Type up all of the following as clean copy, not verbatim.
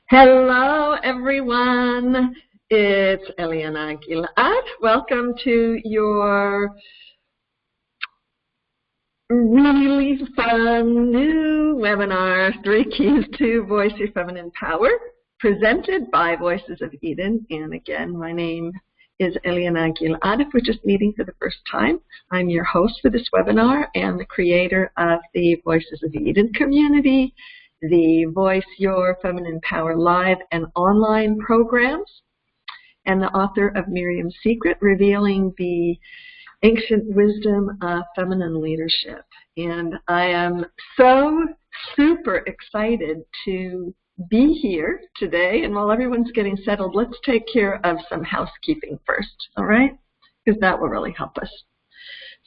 Hello, everyone. It's Eliana Gilad. Welcome to your really fun new webinar, 3 Keys to Voice Your Feminine Power, presented by Voices of Eden. And again, my name is Eliana Gilad. If we're just meeting for the first time, I'm your host for this webinar and the creator of the Voices of Eden community, the Voice Your Feminine Power live and online programs, and the author of Miriam's Secret, revealing the ancient wisdom of feminine leadership. And I am so super excited to be here today. And while everyone's getting settled, let's take care of some housekeeping first, all right? Because that will really help us.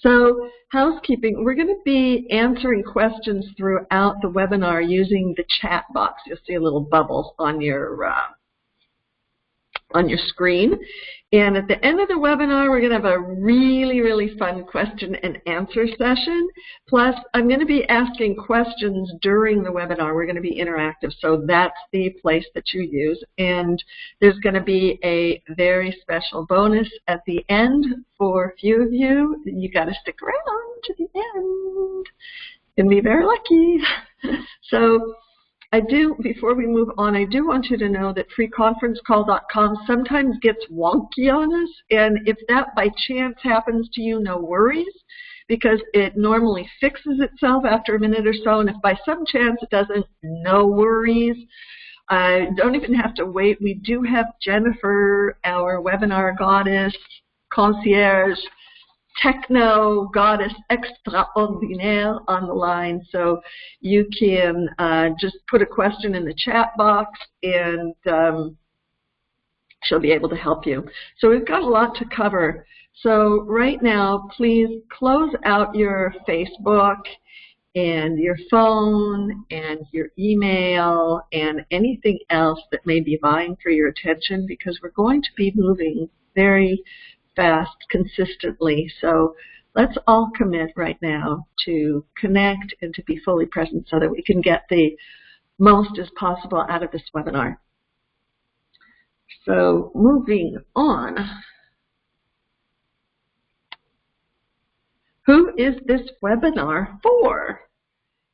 So housekeeping, we're going to be answering questions throughout the webinar using the chat box. You'll see a little bubble on your screen. And at the end of the webinar, we're going to have a really, really fun question and answer session. Plus, I'm going to be asking questions during the webinar. We're going to be interactive, so that's the place that you use. And there's going to be a very special bonus at the end for a few of you. You got to stick around to the end and be very lucky. So before we move on, I do want you to know that freeconferencecall.com sometimes gets wonky on us, and if that by chance happens to you, no worries, because it normally fixes itself after a minute or so, and if by some chance it doesn't, no worries. Don't even have to wait. We do have Jennifer, our webinar goddess, concierge, techno goddess extraordinaire on the line, so you can just put a question in the chat box and she'll be able to help you. So we've got a lot to cover. So right now, please close out your Facebook and your phone and your email and anything else that may be vying for your attention, because we're going to be moving very fast, consistently. So let's all commit right now to connect and to be fully present so that we can get the most as possible out of this webinar. So moving on. Who is this webinar for?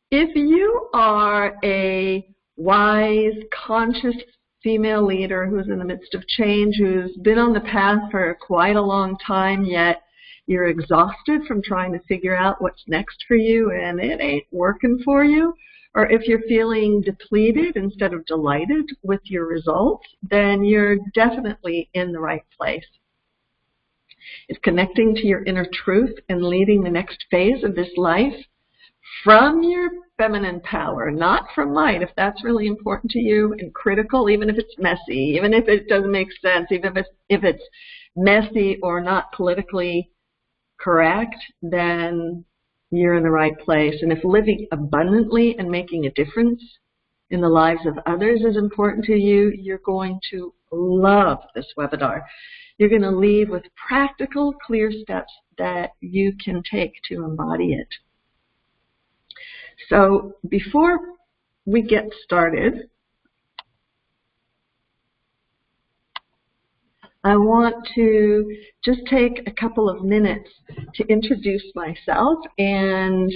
If you are a wise, conscious female leader who's in the midst of change, who's been on the path for quite a long time, yet you're exhausted from trying to figure out what's next for you and it ain't working for you, or if you're feeling depleted instead of delighted with your results, then you're definitely in the right place. It's connecting to your inner truth and leading the next phase of this life from your feminine power, not from light, if that's really important to you and critical, even if it's messy, even if it doesn't make sense, even if it's messy or not politically correct, then you're in the right place. And if living abundantly and making a difference in the lives of others is important to you, you're going to love this webinar. You're going to leave with practical, clear steps that you can take to embody it. So before we get started, I want to just take a couple of minutes to introduce myself. And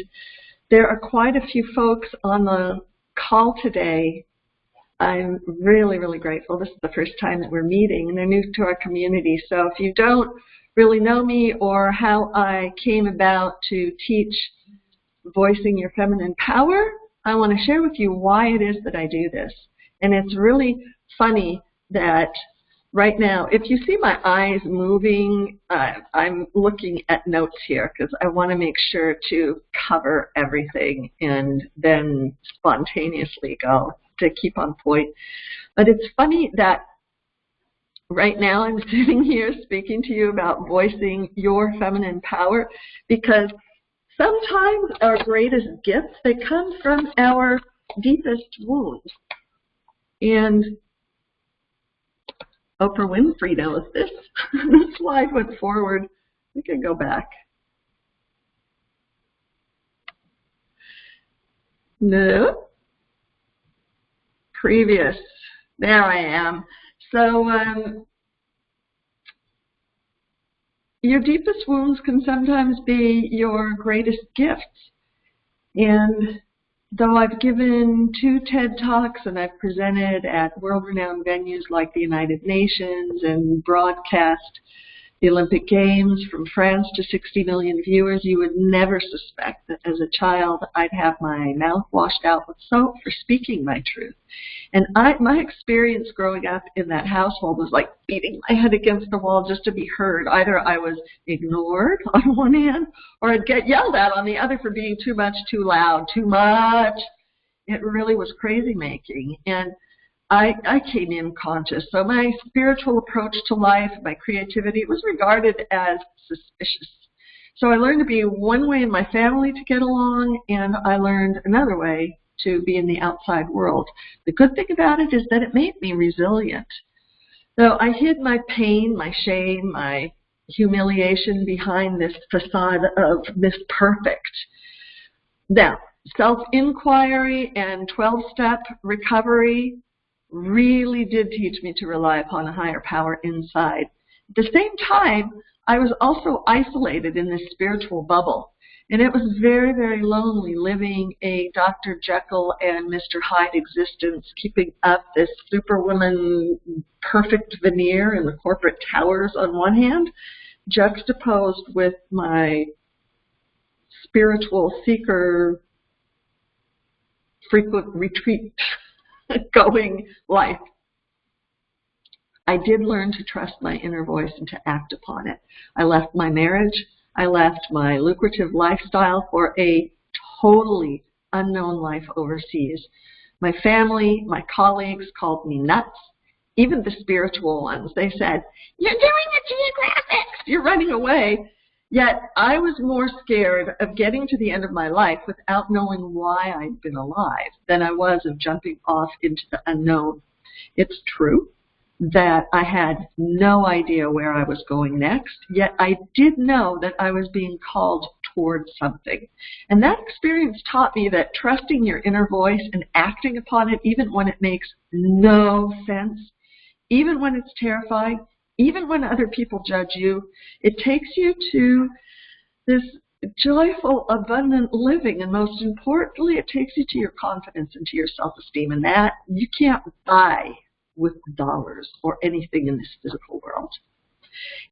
there are quite a few folks on the call today. I'm really, really grateful. This is the first time that we're meeting, and they're new to our community. So if you don't really know me or how I came about to teach Voicing Your Feminine Power, I want to share with you why it is that I do this. And it's really funny that right now, if you see my eyes moving, I'm looking at notes here because I want to make sure to cover everything and then spontaneously go to keep on point. But it's funny that right now I'm sitting here speaking to you about voicing your feminine power, because sometimes our greatest gifts, they come from our deepest wounds. And Oprah Winfrey knows this. The slide went forward. We can go back. No. Previous. There I am. So your deepest wounds can sometimes be your greatest gifts. And though I've given 2 TED Talks and I've presented at world-renowned venues like the United Nations and broadcast the Olympic Games from France to 60 million viewers, you would never suspect that as a child I'd have my mouth washed out with soap for speaking my truth. And my experience growing up in that household was like beating my head against the wall just to be heard. Either I was ignored on one hand, or I'd get yelled at on the other for being too much, too loud, too much. It really was crazy making. And I came in conscious. So my spiritual approach to life, my creativity, was regarded as suspicious. So I learned to be one way in my family to get along, and I learned another way to be in the outside world. The good thing about it is that it made me resilient. So I hid my pain, my shame, my humiliation behind this facade of Miss Perfect. Now, self-inquiry and 12-step recovery really did teach me to rely upon a higher power inside. At the same time, I was also isolated in this spiritual bubble. And it was very, very lonely living a Dr. Jekyll and Mr. Hyde existence, keeping up this superwoman perfect veneer in the corporate towers on one hand, juxtaposed with my spiritual seeker, frequent retreat going life. I did learn to trust my inner voice and to act upon it. I left my marriage. I left my lucrative lifestyle for a totally unknown life overseas. My family, my colleagues called me nuts. Even the spiritual ones. They said, "You're doing the geographics. You're running away." Yet I was more scared of getting to the end of my life without knowing why I'd been alive than I was of jumping off into the unknown. It's true that I had no idea where I was going next, yet I did know that I was being called towards something. And that experience taught me that trusting your inner voice and acting upon it, even when it makes no sense, even when it's terrifying, even when other people judge you, it takes you to this joyful, abundant living. And most importantly, it takes you to your confidence and to your self-esteem. And that you can't buy with dollars or anything in this physical world.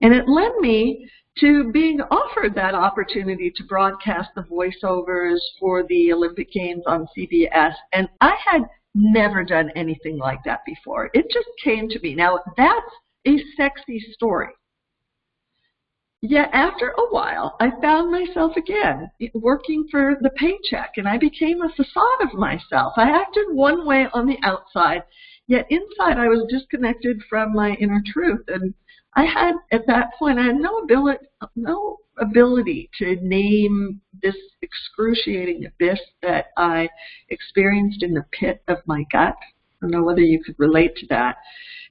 And it led me to being offered that opportunity to broadcast the voiceovers for the Olympic Games on CBS. And I had never done anything like that before. It just came to me. Now, that's a sexy story. Yet after a while, I found myself again working for the paycheck, and I became a facade of myself. I acted one way on the outside, yet inside I was disconnected from my inner truth. And I had, at that point, I had no ability to name this excruciating abyss that I experienced in the pit of my gut. I don't know whether you could relate to that.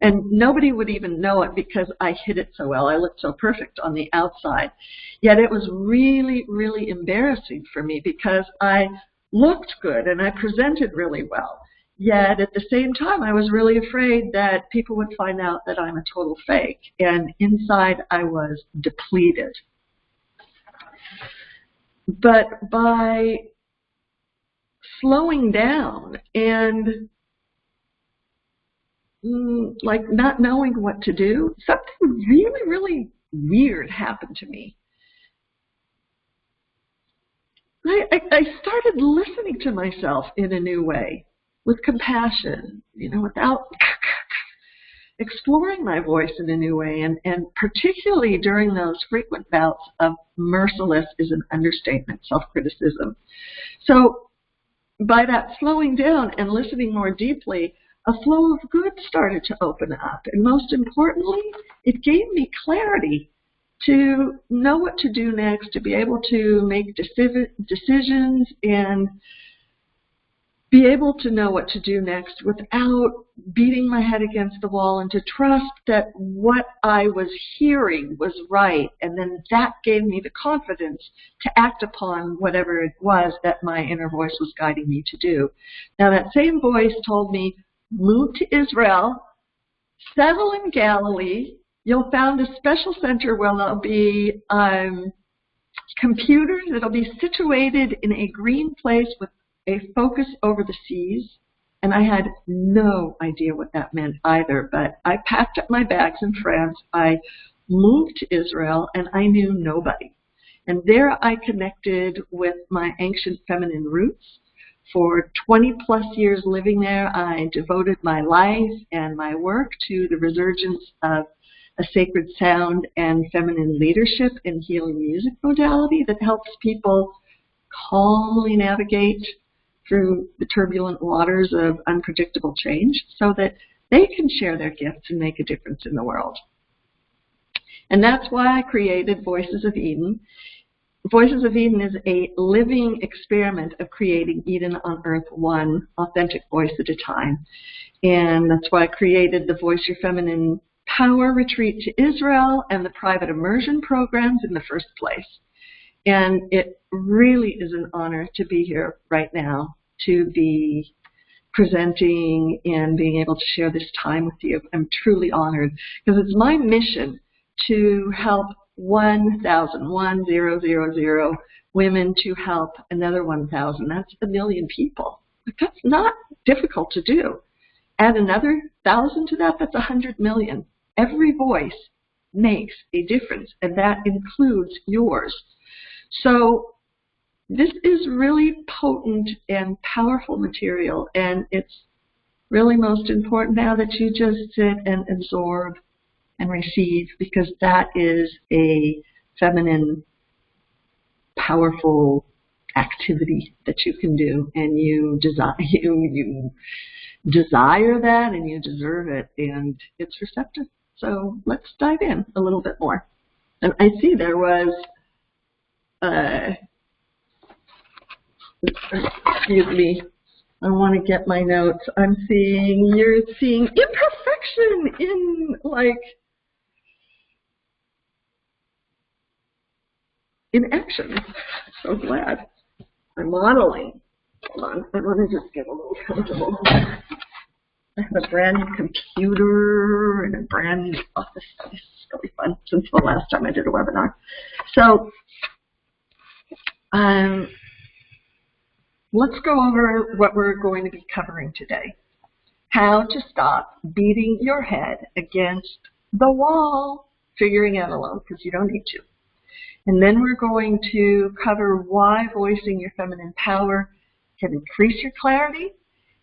And nobody would even know it because I hid it so well. I looked so perfect on the outside. Yet it was really, really embarrassing for me because I looked good and I presented really well. Yet at the same time, I was really afraid that people would find out that I'm a total fake. And inside, I was depleted. But by slowing down and like not knowing what to do, something really, really weird happened to me. I started listening to myself in a new way, with compassion, without exploring my voice in a new way, and particularly during those frequent bouts of merciless is an understatement, self-criticism. So by that slowing down and listening more deeply, a flow of good started to open up. And most importantly, it gave me clarity to know what to do next, to be able to make decisions and be able to know what to do next without beating my head against the wall, and to trust that what I was hearing was right. And then that gave me the confidence to act upon whatever it was that my inner voice was guiding me to do. Now, that same voice told me, move to Israel, settle in Galilee. You'll found a special center where there'll be computers. It'll be situated in a green place with a focus over the seas. And I had no idea what that meant either, but I packed up my bags in France. I moved to Israel, and I knew nobody. And there I connected with my ancient feminine roots. For 20 plus years living there, I devoted my life and my work to the resurgence of a sacred sound and feminine leadership in healing music modality that helps people calmly navigate through the turbulent waters of unpredictable change so that they can share their gifts and make a difference in the world. And that's why I created Voices of Eden. Voices of Eden is a living experiment of creating Eden on Earth, one authentic voice at a time. And that's why I created the Voice Your Feminine Power retreat to Israel and the private immersion programs in the first place. And it really is an honor to be here right now, to be presenting and being able to share this time with you. I'm truly honored because it's my mission to help 1,000 women to help another 1,000. That's 1 million people. That's not difficult to do. Add another 1,000 to that, that's 100 million. Every voice makes a difference, and that includes yours. So this is really potent and powerful material, and it's really most important now that you just sit and absorb and receive, because that is a feminine, powerful activity that you can do, and you desire that, and you deserve it, and it's receptive. So let's dive in a little bit more. And I see there was, excuse me, I want to get my notes. I'm seeing, you're seeing imperfection in action. So glad. I'm modeling. Hold on, I want to just get a little comfortable. I have a brand new computer and a brand new office. This is really fun since the last time I did a webinar. So let's go over what we're going to be covering today. How to stop beating your head against the wall, figuring out alone, because you don't need to. And then we're going to cover why voicing your feminine power can increase your clarity.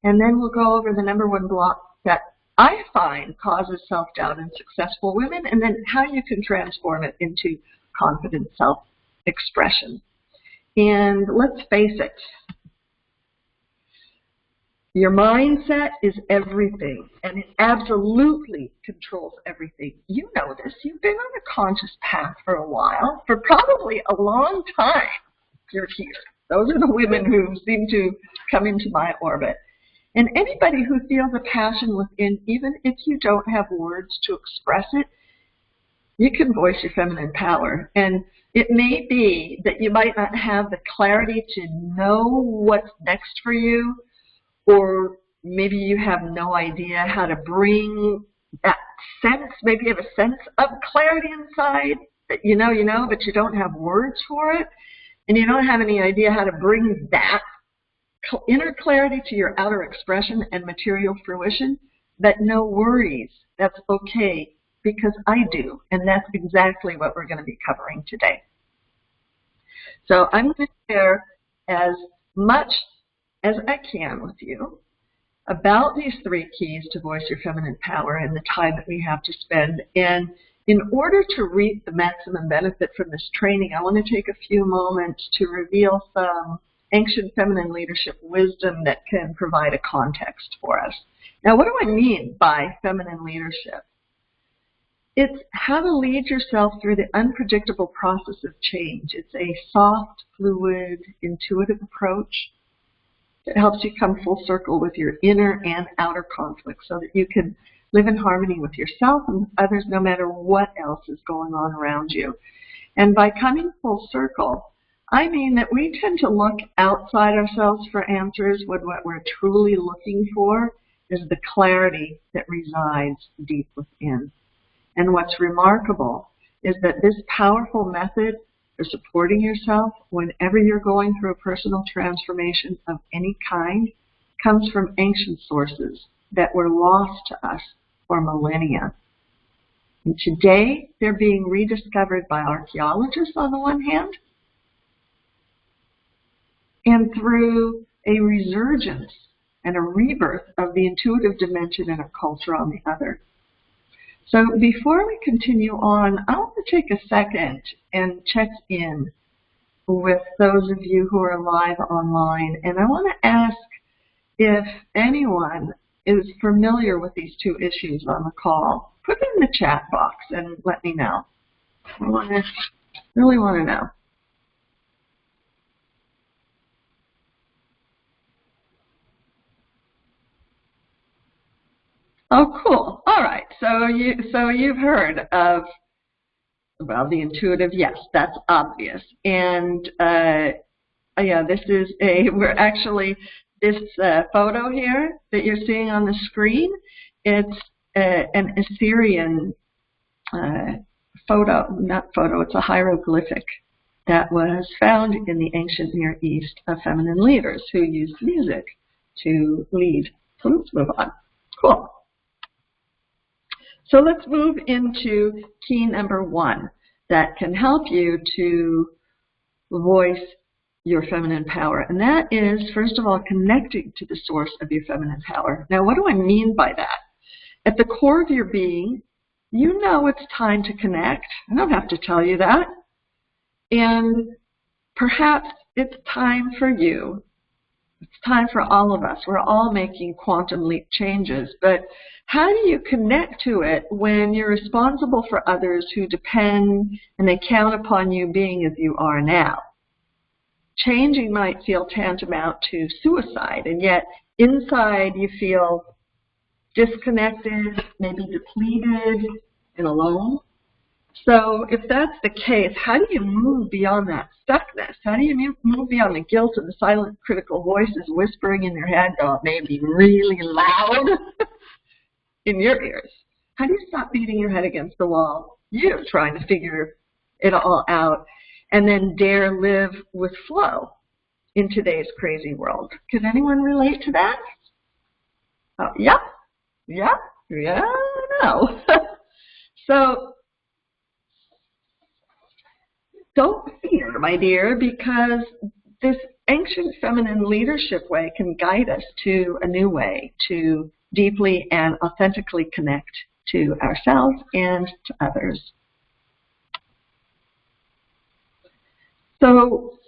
And then we'll go over the #1 block that I find causes self-doubt in successful women, and then how you can transform it into confident self-expression. And let's face it, your mindset is everything, and it absolutely controls everything. You know this. You've been on a conscious path for a while, for probably a long time. You're here. Those are the women who seem to come into my orbit. And anybody who feels a passion within, even if you don't have words to express it, you can voice your feminine power. And it may be that you might not have the clarity to know what's next for you, or maybe you have no idea how to bring that sense. Maybe you have a sense of clarity inside that you know, but you don't have words for it. And you don't have any idea how to bring that inner clarity to your outer expression and material fruition. But no worries. That's okay, because I do. And that's exactly what we're going to be covering today. So I'm going to share as much as I can with you about these 3 keys to voice your feminine power and the time that we have to spend. And in order to reap the maximum benefit from this training, I want to take a few moments to reveal some ancient feminine leadership wisdom that can provide a context for us. Now, what do I mean by feminine leadership? It's how to lead yourself through the unpredictable process of change. It's a soft, fluid, intuitive approach. It helps you come full circle with your inner and outer conflicts so that you can live in harmony with yourself and with others no matter what else is going on around you. And by coming full circle, I mean that we tend to look outside ourselves for answers when what we're truly looking for is the clarity that resides deep within. And what's remarkable is that this powerful method for supporting yourself whenever you're going through a personal transformation of any kind comes from ancient sources that were lost to us for millennia. And today, they're being rediscovered by archaeologists on the one hand, and through a resurgence and a rebirth of the intuitive dimension in our culture on the other. So before we continue on, I want to take a second and check in with those of you who are live online. And I want to ask if anyone is familiar with these two issues on the call. Put it in the chat box and let me know. I really want to know. Oh, cool. All right. So you've heard of, well, the intuitive. Yes, that's obvious. And yeah, this is this photo here that you're seeing on the screen. It's an Assyrian it's a hieroglyphic that was found in the ancient Near East of feminine leaders who used music to lead. So let's move on. Cool. So let's move into key number 1 that can help you to voice your feminine power. And that is, first of all, connecting to the source of your feminine power. Now, what do I mean by that? At the core of your being, you know it's time to connect. I don't have to tell you that. And perhaps it's time for you. It's time for all of us. We're all making quantum leap changes. But how do you connect to it when you're responsible for others who depend and they count upon you being as you are now? Changing might feel tantamount to suicide, and yet inside you feel disconnected, maybe depleted, and alone. So if that's the case, how do you move beyond that stuckness? How do you move beyond the guilt of the silent critical voices whispering in your head, though it may be really loud in your ears? How do you stop beating your head against the wall, trying to figure it all out, and then dare live with flow in today's crazy world? Can anyone relate to that? Oh, yeah, no. So don't fear, my dear, because this ancient feminine leadership way can guide us to a new way to deeply and authentically connect to ourselves and to others. So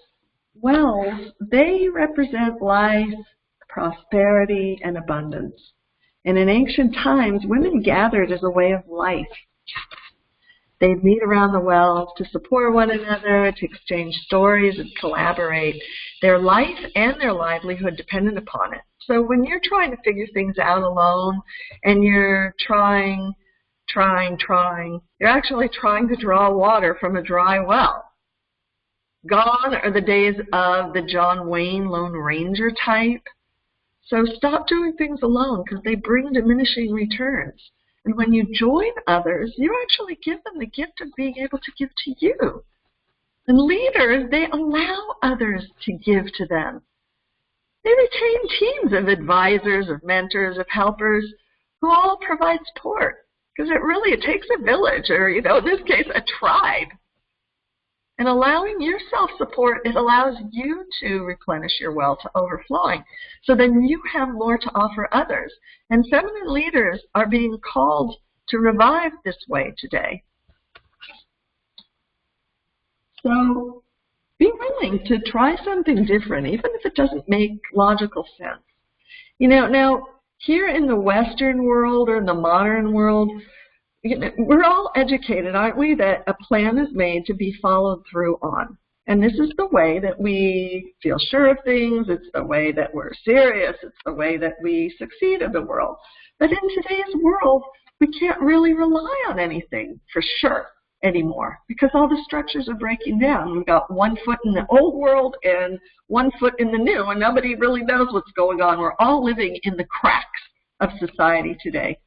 wells, they represent life, prosperity, and abundance. And in ancient times, women gathered as a way of life. They'd meet around the wells to support one another, to exchange stories and collaborate. Their life and their livelihood depended upon it. So when you're trying to figure things out alone and you're trying, you're actually trying to draw water from a dry well. Gone are the days of the John Wayne Lone Ranger type. So stop doing things alone because they bring diminishing returns. And when you join others, you actually give them the gift of being able to give to you. And leaders, they allow others to give to them. They retain teams of advisors, of mentors, of helpers who all provide support. Because it takes a village, or in this case, a tribe. And allowing your self-support, it allows you to replenish your well to overflowing. So then you have more to offer others. And feminine leaders are being called to revive this way today. So be willing to try something different, even if it doesn't make logical sense. Now, here in the Western world or in the modern world, we're all educated, aren't we, that a plan is made to be followed through on. And this is the way that we feel sure of things. It's the way that we're serious. It's the way that we succeed in the world. But in today's world, we can't really rely on anything for sure anymore because all the structures are breaking down. We've got 1 foot in the old world and 1 foot in the new, and nobody really knows what's going on. We're all living in the cracks of society today.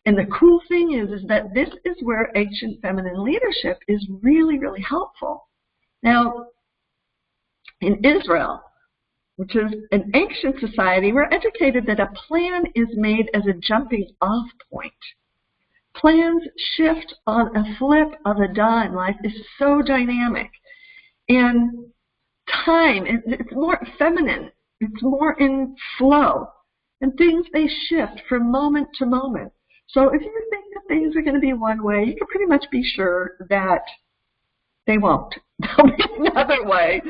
And the cool thing is that this is where ancient feminine leadership is really, really helpful. Now, in Israel, which is an ancient society, we're educated that a plan is made as a jumping off point. Plans shift on a flip of a dime. Life is so dynamic. And time, it's more feminine. It's more in flow. And things, they shift from moment to moment. So if you think that things are going to be one way, you can pretty much be sure that they won't. There'll be another way.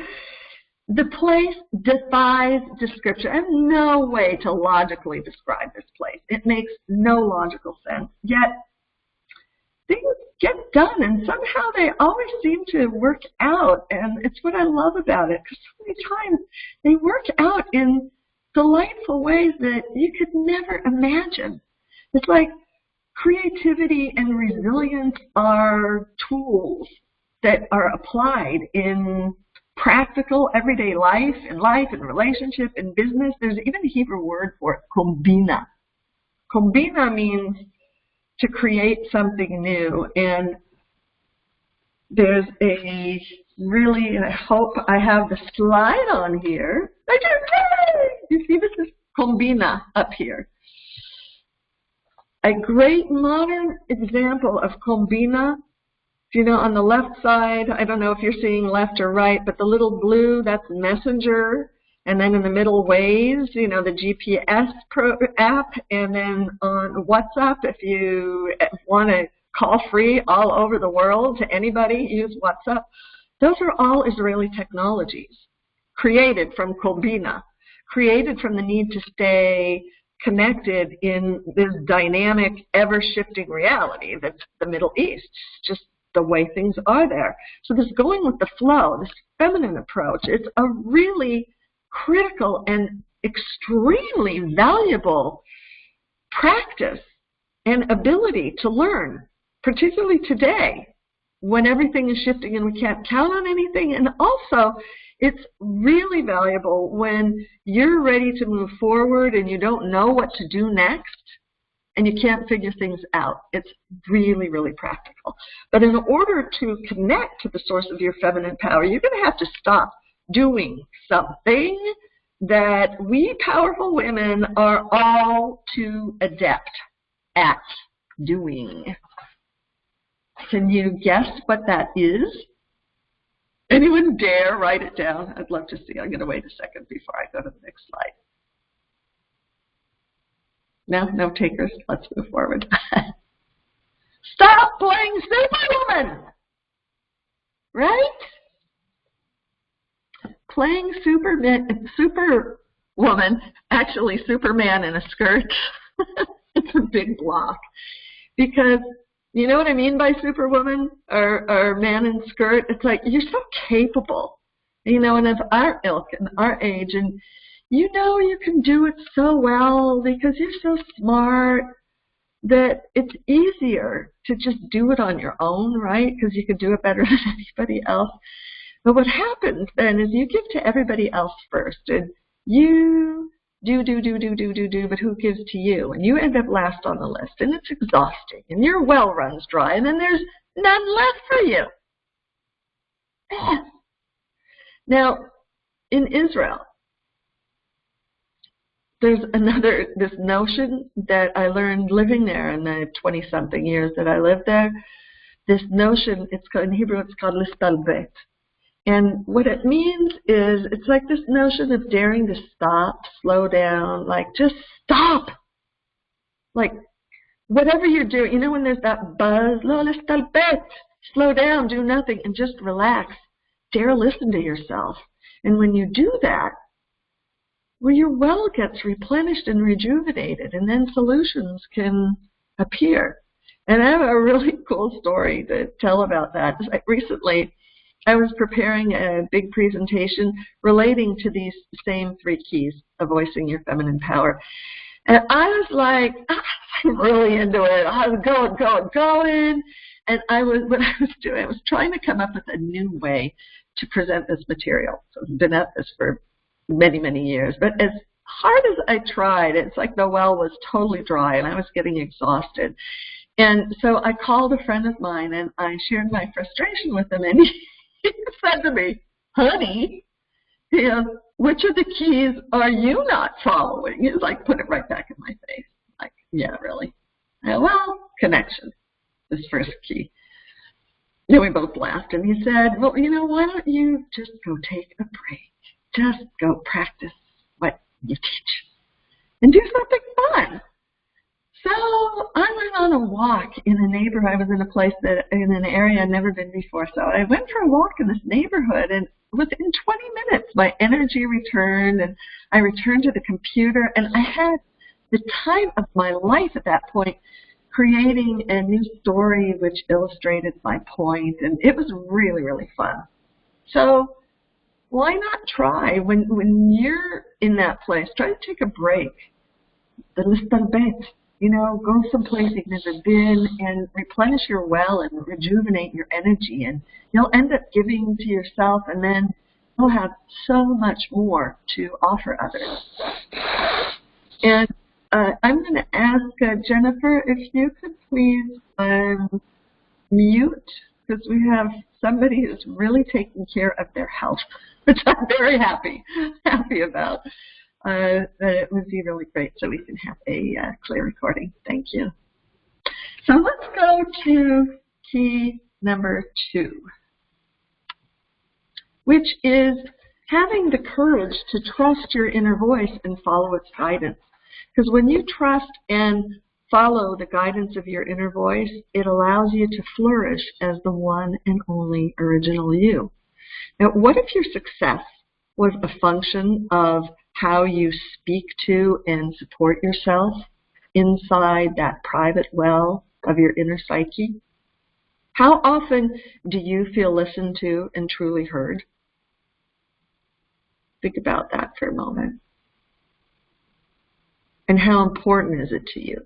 The place defies description. I have no way to logically describe this place. It makes no logical sense. Yet, things get done, and somehow they always seem to work out, and it's what I love about it, because so many times they work out in delightful ways that you could never imagine. It's like creativity and resilience are tools that are applied in practical everyday life, in relationship, in business. There's even a Hebrew word for it, kombina. Kombina means to create something new. And there's a really, and I hope I have the slide on here. I do. You see, this is kombina up here. A great modern example of kombina. You know, on the left side, I don't know if you're seeing left or right, but the little blue, that's Messenger. And then in the middle, Waze, you know, the GPS app. And then on WhatsApp, if you want to call free all over the world to anybody, use WhatsApp. Those are all Israeli technologies created from kombina, created from the need to stay connected in this dynamic, ever-shifting reality that's the Middle East. Just the way things are there. So this going with the flow, this feminine approach, it's a really critical and extremely valuable practice and ability to learn, particularly today when everything is shifting and we can't count on anything. And also, it's really valuable when you're ready to move forward and you don't know what to do next, and you can't figure things out. It's really, really practical. But in order to connect to the source of your feminine power, you're going to have to stop doing something that we powerful women are all too adept at doing. Can you guess what that is? Anyone dare write it down? I'd love to see. I'm going to wait a second before I go to the next slide. No takers. Let's move forward. Stop playing Superwoman! Right? Playing Superwoman, actually Superman in a skirt, it's a big block. Because, you know what I mean by Superwoman or man in skirt? It's like, you're so capable, you know, and of our ilk and our age, and you know you can do it so well because you're so smart that it's easier to just do it on your own, right? Because you can do it better than anybody else. But what happens then is you give to everybody else first, and you do, but who gives to you? And you end up last on the list, and it's exhausting, and your well runs dry, and then there's none left for you. Now, in Israel, there's this notion that I learned living there in the 20-something years that I lived there. This notion, in Hebrew, it's called listalbet. And what it means is, it's like this notion of daring to stop, slow down, like just stop. Like, whatever you're doing, you know when there's that buzz, lo listalbet, slow down, do nothing, and just relax. Dare listen to yourself. And when you do that, well, your well gets replenished and rejuvenated, and then solutions can appear. And I have a really cool story to tell about that. Recently, I was preparing a big presentation relating to these same 3 keys of voicing your feminine power. And I was like, I'm really into it. I was going. And what I was doing, I was trying to come up with a new way to present this material. So I've been at this for many, many years. But as hard as I tried, it's like the well was totally dry and I was getting exhausted. And so I called a friend of mine and I shared my frustration with him, and he said to me, honey, which of the keys are you not following? He was like, put it right back in my face. Like, yeah, really? Well, connection, this first key. And we both laughed, and he said, well, why don't you just go take a break? Just go practice what you teach and do something fun. So I went on a walk in a neighborhood. I was in a place in an area I'd never been before. So I went for a walk in this neighborhood, and within 20 minutes, my energy returned, and I returned to the computer, and I had the time of my life at that point, creating a new story which illustrated my point, and it was really, really fun. So why not try, when you're in that place, try to take a break, a little bit, go someplace you've never been and replenish your well and rejuvenate your energy, and you'll end up giving to yourself, and then you'll have so much more to offer others. And I'm going to ask Jennifer if you could please mute, because we have somebody who's really taking care of their health, which I'm very happy about. That it would be really great so we can have a clear recording. Thank you. So let's go to key number 2, which is having the courage to trust your inner voice and follow its guidance. Because when you trust and follow the guidance of your inner voice, it allows you to flourish as the one and only original you. Now, what if your success was a function of how you speak to and support yourself inside that private well of your inner psyche? How often do you feel listened to and truly heard? Think about that for a moment. And how important is it to you?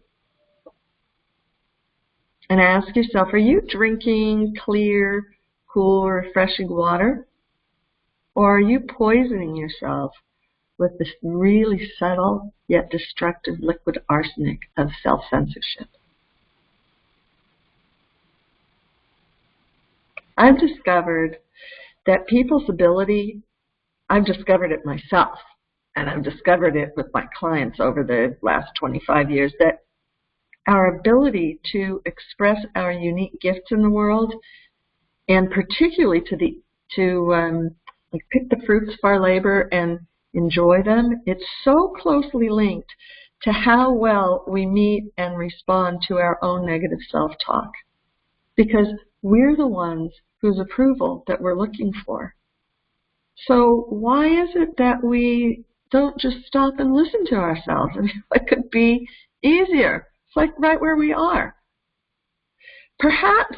And ask yourself, are you drinking clear, cool, refreshing water? Or are you poisoning yourself with this really subtle yet destructive liquid arsenic of self-censorship? I've discovered that people's ability, I've discovered it myself, and I've discovered it with my clients over the last 25 years, that our ability to express our unique gifts in the world, and particularly to pick the fruits of our labor and enjoy them, it's so closely linked to how well we meet and respond to our own negative self-talk. Because we're the ones whose approval that we're looking for. So why is it that we don't just stop and listen to ourselves? I mean, it could be easier. It's like right where we are. Perhaps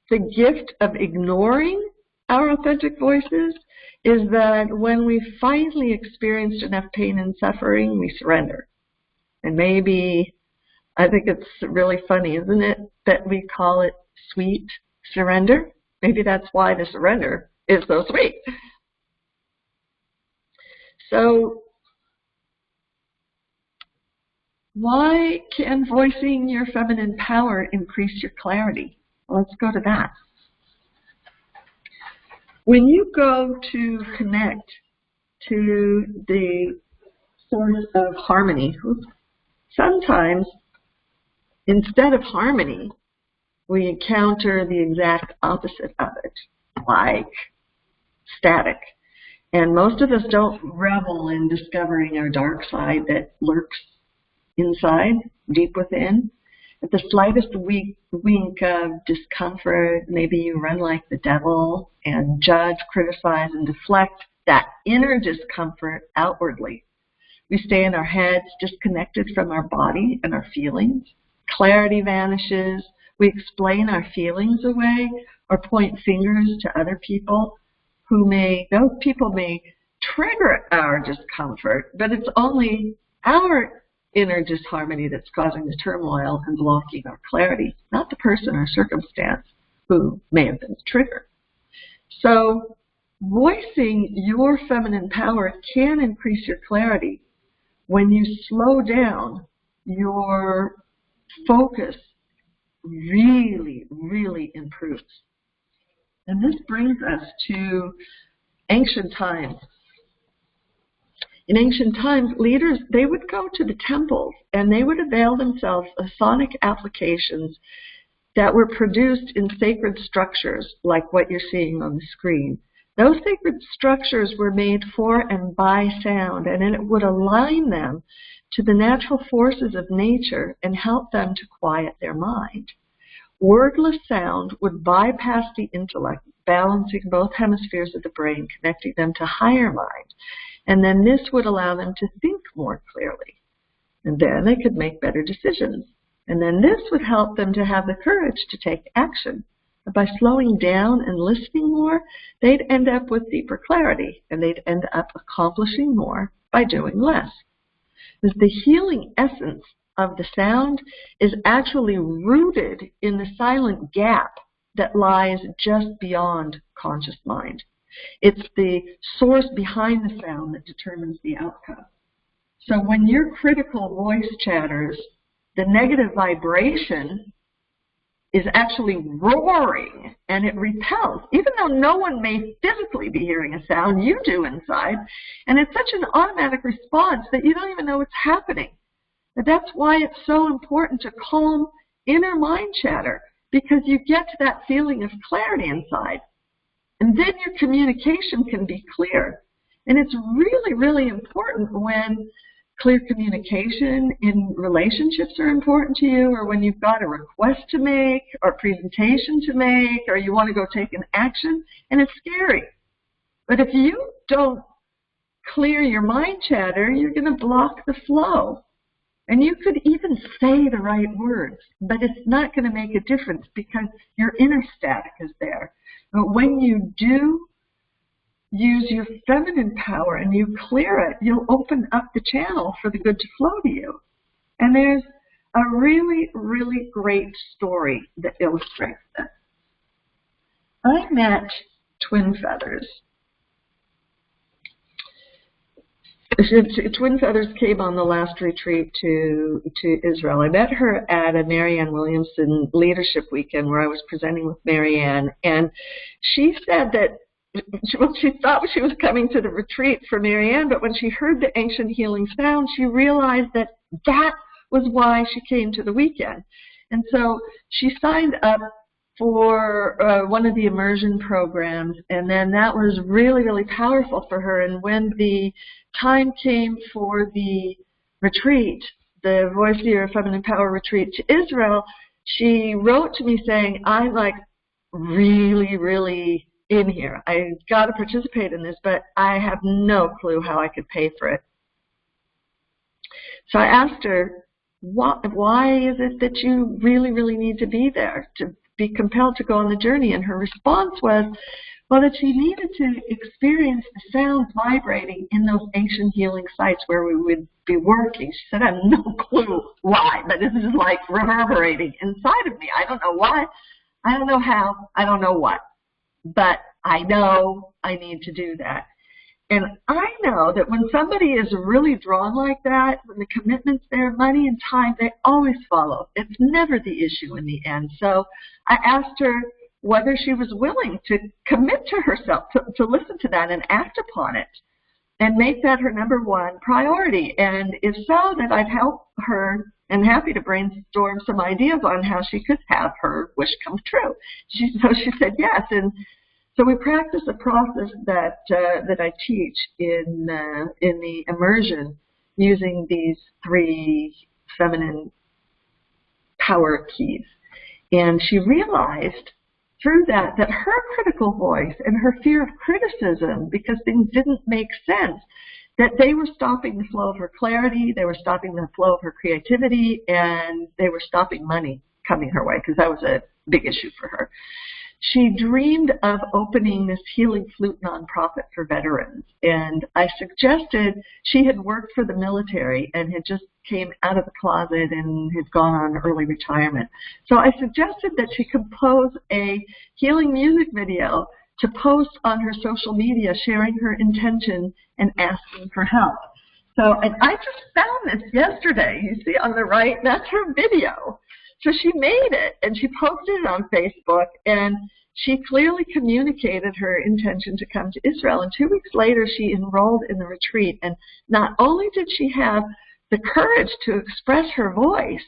the gift of ignoring our authentic voices is that when we finally experienced enough pain and suffering, we surrender. And maybe, I think it's really funny, isn't it, that we call it sweet surrender? Maybe that's why the surrender is so sweet. So, why can voicing your feminine power increase your clarity? Well, let's go to that. When you go to connect to the source of harmony, sometimes instead of harmony, we encounter the exact opposite of it, like static. And most of us don't revel in discovering our dark side that lurks inside, deep within. At the slightest wink of discomfort, maybe you run like the devil and judge, criticize, and deflect that inner discomfort outwardly. We stay in our heads, disconnected from our body and our feelings. Clarity vanishes. We explain our feelings away or point fingers to other people those people may trigger our discomfort, but it's only our inner disharmony that's causing the turmoil and blocking our clarity, not the person or circumstance who may have been the trigger. So voicing your feminine power can increase your clarity when you slow down, your focus really, really improves. And this brings us to ancient times. In ancient times, leaders, they would go to the temples and they would avail themselves of sonic applications that were produced in sacred structures like what you're seeing on the screen. Those sacred structures were made for and by sound, and it would align them to the natural forces of nature and help them to quiet their mind. Wordless sound would bypass the intellect, balancing both hemispheres of the brain, connecting them to higher mind. And then this would allow them to think more clearly. And then they could make better decisions. And then this would help them to have the courage to take action. But by slowing down and listening more, they'd end up with deeper clarity, and they'd end up accomplishing more by doing less. Because the healing essence of the sound is actually rooted in the silent gap that lies just beyond conscious mind. It's the source behind the sound that determines the outcome. So when your critical voice chatters, the negative vibration is actually roaring, and it repels. Even though no one may physically be hearing a sound, you do inside. And it's such an automatic response that you don't even know what's happening. But that's why it's so important to calm inner mind chatter, because you get to that feeling of clarity inside. And then your communication can be clear. And it's really, really important when clear communication in relationships are important to you, or when you've got a request to make, or a presentation to make, or you want to go take an action, and it's scary. But if you don't clear your mind chatter, you're going to block the flow. And you could even say the right words, but it's not going to make a difference because your inner static is there. But when you do use your feminine power and you clear it, you'll open up the channel for the good to flow to you. And there's a really, really great story that illustrates this. I met Twin Feathers. Twin Feathers came on the last retreat to Israel. I met her at a Marianne Williamson leadership weekend where I was presenting with Marianne, and she said that she thought she was coming to the retreat for Marianne, but when she heard the ancient healing sound, she realized that that was why she came to the weekend. And so she signed up for one of the immersion programs, and then that was really, really powerful for her. And when the time came for the retreat, the Voice of Your Feminine Power retreat to Israel, she wrote to me saying, I'm like really, really in here. I got to participate in this, but I have no clue how I could pay for it. So I asked her, why is it that you really, really need to be there, to be compelled to go on the journey? And her response was, well, that she needed to experience the sounds vibrating in those ancient healing sites where we would be working. She said, I have no clue why, but this is like reverberating inside of me. I don't know why, I don't know how, I don't know what, but I know I need to do that. And I know that when somebody is really drawn like that, when the commitment's there, money and time, they always follow. It's never the issue in the end. So I asked her whether she was willing to commit to herself, to listen to that and act upon it and make that her #1 priority. And if so, then I'd help her and happy to brainstorm some ideas on how she could have her wish come true. So she said yes. And so we practice a process that I teach in the immersion using these 3 feminine power keys. And she realized through that her critical voice and her fear of criticism, because things didn't make sense, that they were stopping the flow of her clarity, they were stopping the flow of her creativity, and they were stopping money coming her way, because that was a big issue for her. She dreamed of opening this Healing Flute nonprofit for veterans, and I suggested, she had worked for the military and had just came out of the closet and had gone on early retirement. So I suggested that she compose a healing music video to post on her social media, sharing her intention and asking for help. So, and I just found this yesterday. You see on the right, that's her video. So she made it, and she posted it on Facebook, and she clearly communicated her intention to come to Israel. And 2 weeks later, she enrolled in the retreat. And not only did she have the courage to express her voice,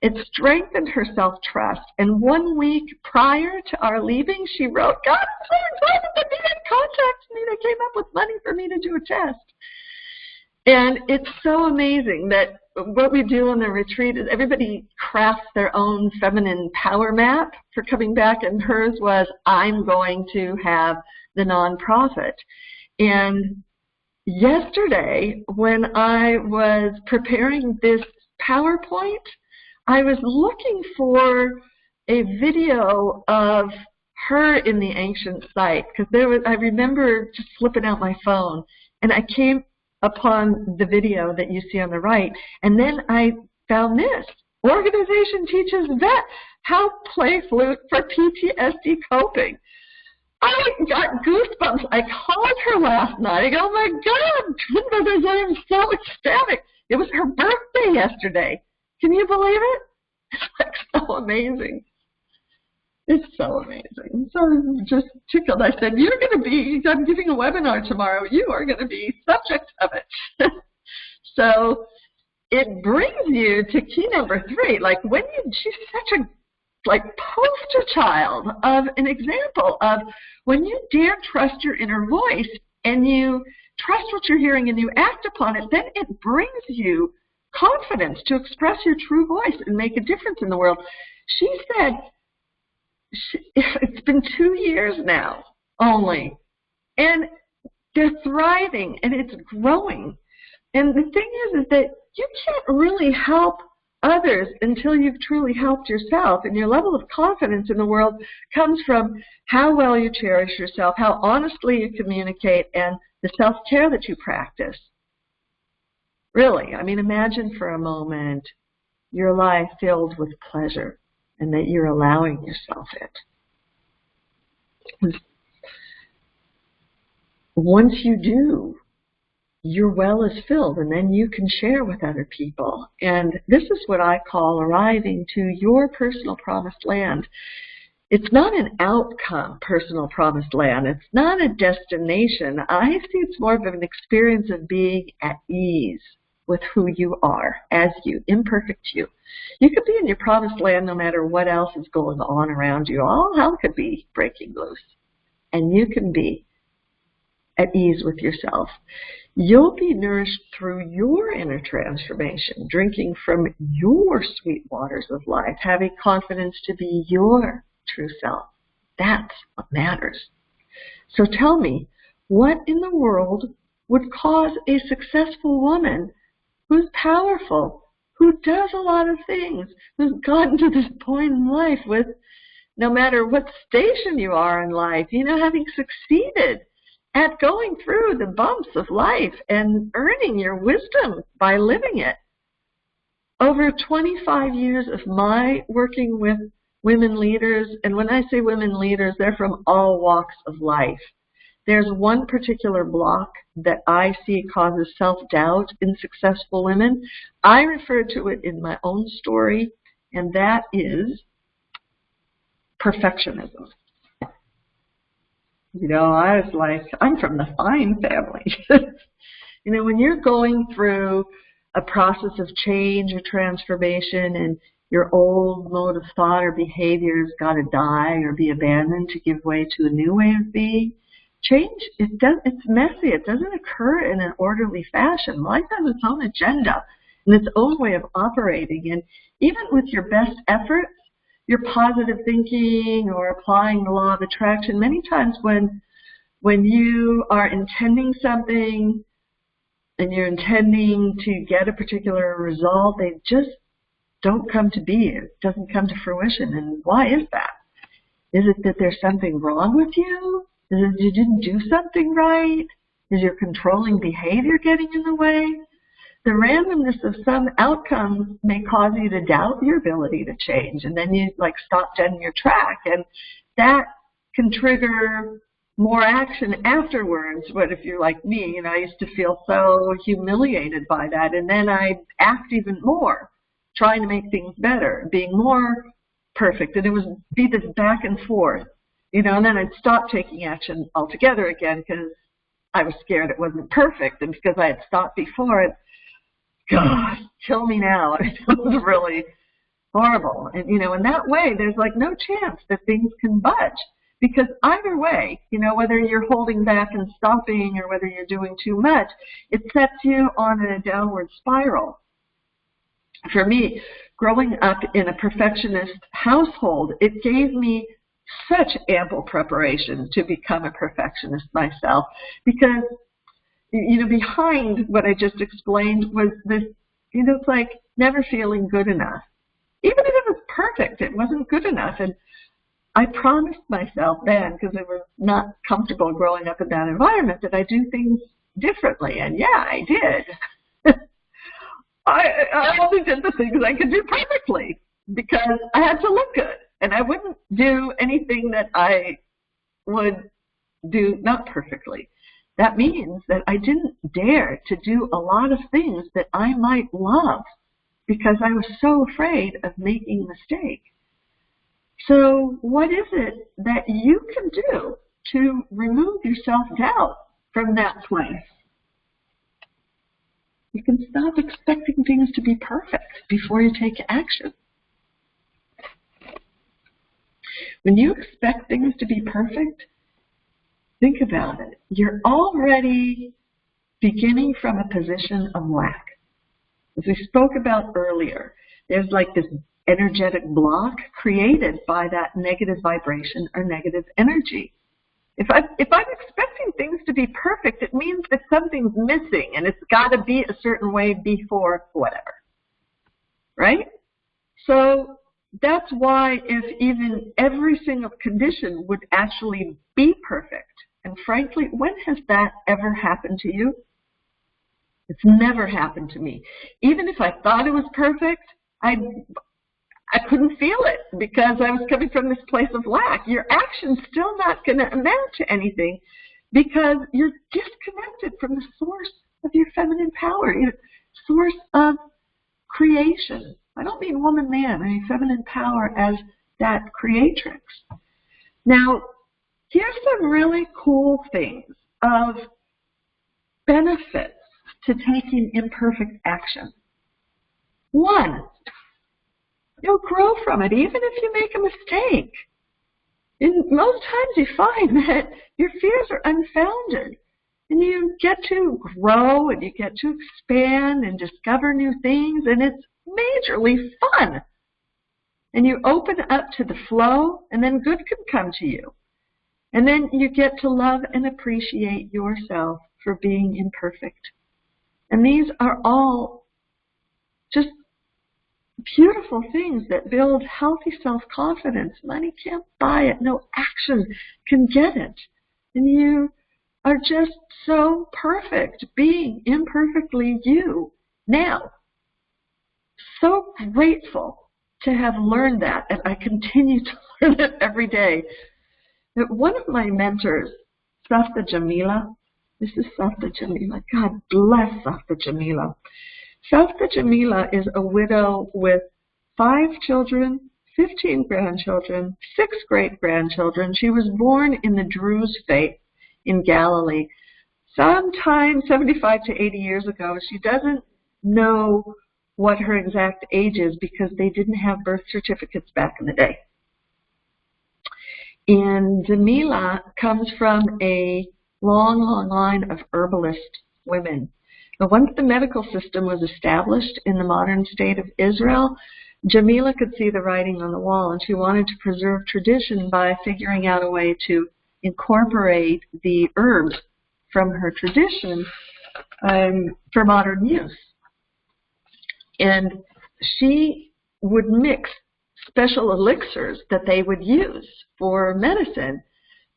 it strengthened her self-trust. And 1 week prior to our leaving, she wrote, God, I'm so excited that they had contacted me. They came up with money for me to do a test. And it's so amazing that what we do on the retreat is everybody crafts their own feminine power map for coming back, and hers was, I'm going to have the nonprofit. And yesterday, when I was preparing this PowerPoint, I was looking for a video of her in the ancient site, because I remember just flipping out my phone, and I came upon the video that you see on the right, and then I found this. Organization teaches vet how play flute for PTSD coping. I got goosebumps. I called her last night. I go, oh my God, Twin Brothers, I am so ecstatic. It was her birthday yesterday. Can you believe it? It's like so amazing. It's so amazing. So I'm just tickled. I said, you're going to be, I'm giving a webinar tomorrow. You are going to be subject of it. So it brings you to key number 3. Like when she's such a poster child of an example of when you dare trust your inner voice and you trust what you're hearing and you act upon it, then it brings you confidence to express your true voice and make a difference in the world. She said, it's been 2 years now only, and they're thriving and it's growing. And the thing is that you can't really help others until you've truly helped yourself, and your level of confidence in the world comes from how well you cherish yourself, how honestly you communicate, and the self-care that you practice. Really, I mean, imagine for a moment your life filled with pleasure and that you're allowing yourself it. Once you do, your well is filled, and then you can share with other people. And this is what I call arriving to your personal promised land. It's not an outcome, personal promised land. It's not a destination. I see it's more of an experience of being at ease with who you are, as you, imperfect you. You could be in your promised land no matter what else is going on around you. All hell could be breaking loose. And you can be at ease with yourself. You'll be nourished through your inner transformation, drinking from your sweet waters of life, having confidence to be your true self. That's what matters. So tell me, what in the world would cause a successful woman who's powerful, who does a lot of things, who's gotten to this point in life with, no matter what station you are in life, you know, having succeeded at going through the bumps of life and earning your wisdom by living it. Over 25 years of my working with women leaders, and when I say women leaders, they're from all walks of life. There's one particular block that I see causes self-doubt in successful women. I refer to it in my own story, and that is perfectionism. You know, I was like, I'm from the fine family. You know, when you're going through a process of change or transformation and your old mode of thought or behavior has got to die or be abandoned to give way to a new way of being, change, it's messy. It doesn't occur in an orderly fashion. Life has its own agenda and its own way of operating. And even with your best efforts, your positive thinking or applying the law of attraction, many times when you are intending something and you're intending to get a particular result, they just don't come to be. It doesn't come to fruition. And why is that? Is it that there's something wrong with you? Is it you didn't do something right? Is your controlling behavior getting in the way? The randomness of some outcomes may cause you to doubt your ability to change, and then you like stop dead in your track, and that can trigger more action afterwards. But if you're like me, you know, I used to feel so humiliated by that, and then I'd act even more, trying to make things better, being more perfect, and it would be this back and forth, you know, and then I'd stop taking action altogether again because I was scared it wasn't perfect, and because I had stopped before, it, God, kill me now. I mean, it was really horrible. And, you know, in that way, there's like no chance that things can budge. Because either way, you know, whether you're holding back and stopping or whether you're doing too much, it sets you on a downward spiral. For me, growing up in a perfectionist household, it gave me such ample preparation to become a perfectionist myself. Because, you know, behind what I just explained was this, you know, it's like never feeling good enough. Even if it was perfect, it wasn't good enough. And I promised myself then, because I was not comfortable growing up in that environment, that I'd do things differently. And yeah, I did. I only did the things I could do perfectly because I had to look good. And I wouldn't do anything that I would do not perfectly. That means that I didn't dare to do a lot of things that I might love because I was so afraid of making a mistake. So what is it that you can do to remove your self-doubt from that place? You can stop expecting things to be perfect before you take action. When you expect things to be perfect, think about it. You're already beginning from a position of lack. As we spoke about earlier, there's like this energetic block created by that negative vibration or negative energy. If I'm expecting things to be perfect, it means that something's missing and it's got to be a certain way before whatever, right? So that's why if even every single condition would actually be perfect, and frankly, when has that ever happened to you? It's never happened to me. Even if I thought it was perfect, I couldn't feel it because I was coming from this place of lack. Your action's still not going to amount to anything because you're disconnected from the source of your feminine power, your source of creation. I don't mean woman, man. I mean feminine power as that creatrix. Now, here's some really cool things of benefits to taking imperfect action. One, you'll grow from it, even if you make a mistake. And most times you find that your fears are unfounded. And you get to grow and you get to expand and discover new things, and it's majorly fun. And you open up to the flow, and then good can come to you. And then you get to love and appreciate yourself for being imperfect. And these are all just beautiful things that build healthy self-confidence. Money can't buy it. No action can get it. And you are just so perfect being imperfectly you. Now, so grateful to have learned that, and I continue to learn it every day. That one of my mentors, Safta Jamila, this is Safta Jamila. God bless Safta Jamila. Safta Jamila is a widow with 5 children, 15 grandchildren, 6 great-grandchildren. She was born in the Druze faith in Galilee sometime 75 to 80 years ago. She doesn't know what her exact age is because they didn't have birth certificates back in the day. And Jamila comes from a long, long line of herbalist women. But once the medical system was established in the modern state of Israel, Jamila could see the writing on the wall, and she wanted to preserve tradition by figuring out a way to incorporate the herbs from her tradition for modern use. And she would mix special elixirs that they would use for medicine,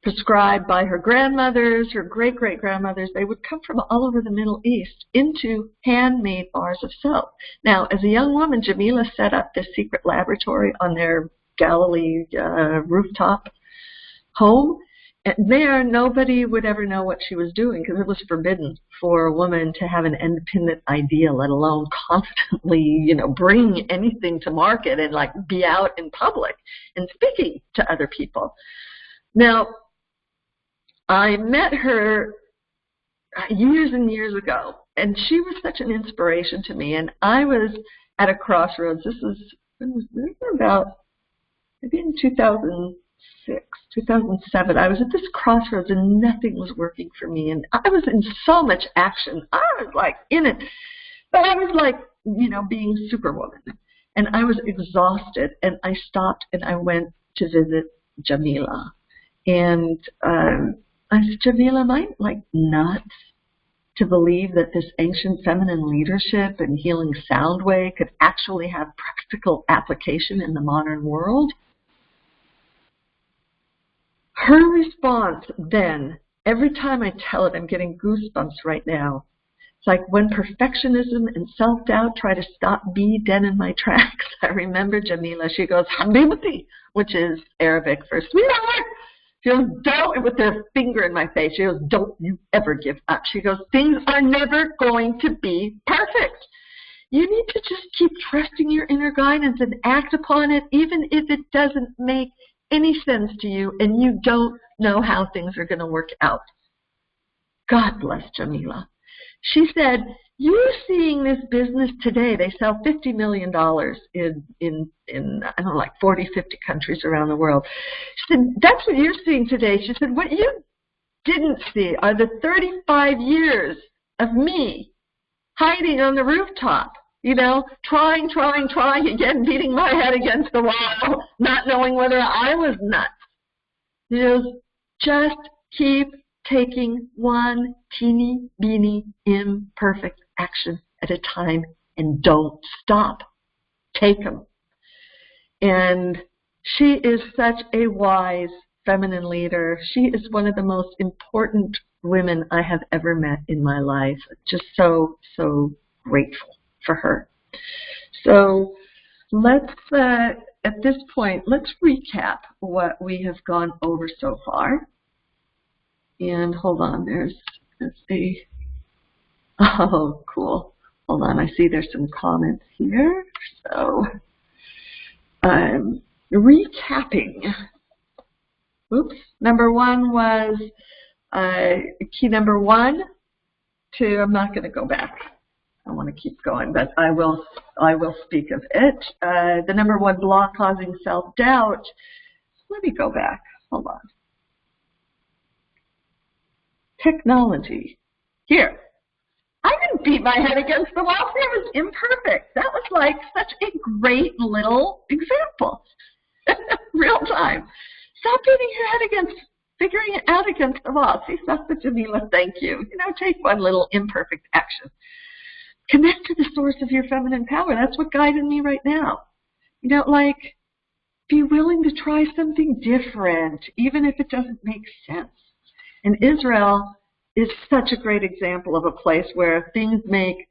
prescribed by her grandmothers, her great-great-grandmothers. They would come from all over the Middle East into handmade bars of soap. Now, as a young woman, Jamila set up this secret laboratory on their Galilee rooftop home, And there, nobody would ever know what she was doing because it was forbidden for a woman to have an independent idea, let alone confidently, bring anything to market and like be out in public and speaking to other people. Now, I met her years and years ago, and she was such an inspiration to me. And I was at a crossroads. This was about maybe in 2006, 2007. I was at this crossroads, and nothing was working for me. And I was in so much action. I was like in it, but I was like, being Superwoman. And I was exhausted, and I stopped and I went to visit Jamila. And I said, Jamila, am I like nuts to believe that this ancient feminine leadership and healing sound way could actually have practical application in the modern world? Her response then, every time I tell it, I'm getting goosebumps right now. It's like when perfectionism and self-doubt try to stop me dead in my tracks. I remember Jamila, she goes, Habibti, which is Arabic for sweetheart. She goes, don't, with her finger in my face, she goes, don't you ever give up. She goes, things are never going to be perfect. You need to just keep trusting your inner guidance and act upon it, even if it doesn't make any sense to you and you don't know how things are going to work out. God bless Jamila. She said, you're seeing this business today. They sell $50 million in I don't know, like 40, 50 countries around the world. She said, that's what you're seeing today. She said, what you didn't see are the 35 years of me hiding on the rooftop, trying again, beating my head against the wall, not knowing whether I was nuts. Just keep taking one teeny, beeny, imperfect action at a time and don't stop. Take them. And she is such a wise feminine leader. She is one of the most important women I have ever met in my life. Just so, so grateful for her. So let's, at this point, let's recap what we have gone over so far. And hold on, there's a, oh, cool. Hold on, I see there's some comments here. So, recapping. Oops, number one was, key number 1 to, I'm not going to go back. I want to keep going, but I will speak of it. The number 1 block causing self-doubt. Let me go back. Hold on. Technology. Here. I didn't beat my head against the wall. It was imperfect. That was like such a great little example. Real time. Stop beating your head against, figuring it out against the wall. See, Sasta Jamila, thank you. Take one little imperfect action. Connect to the source of your feminine power. That's what guided me right now. Be willing to try something different, even if it doesn't make sense. And Israel is such a great example of a place where things make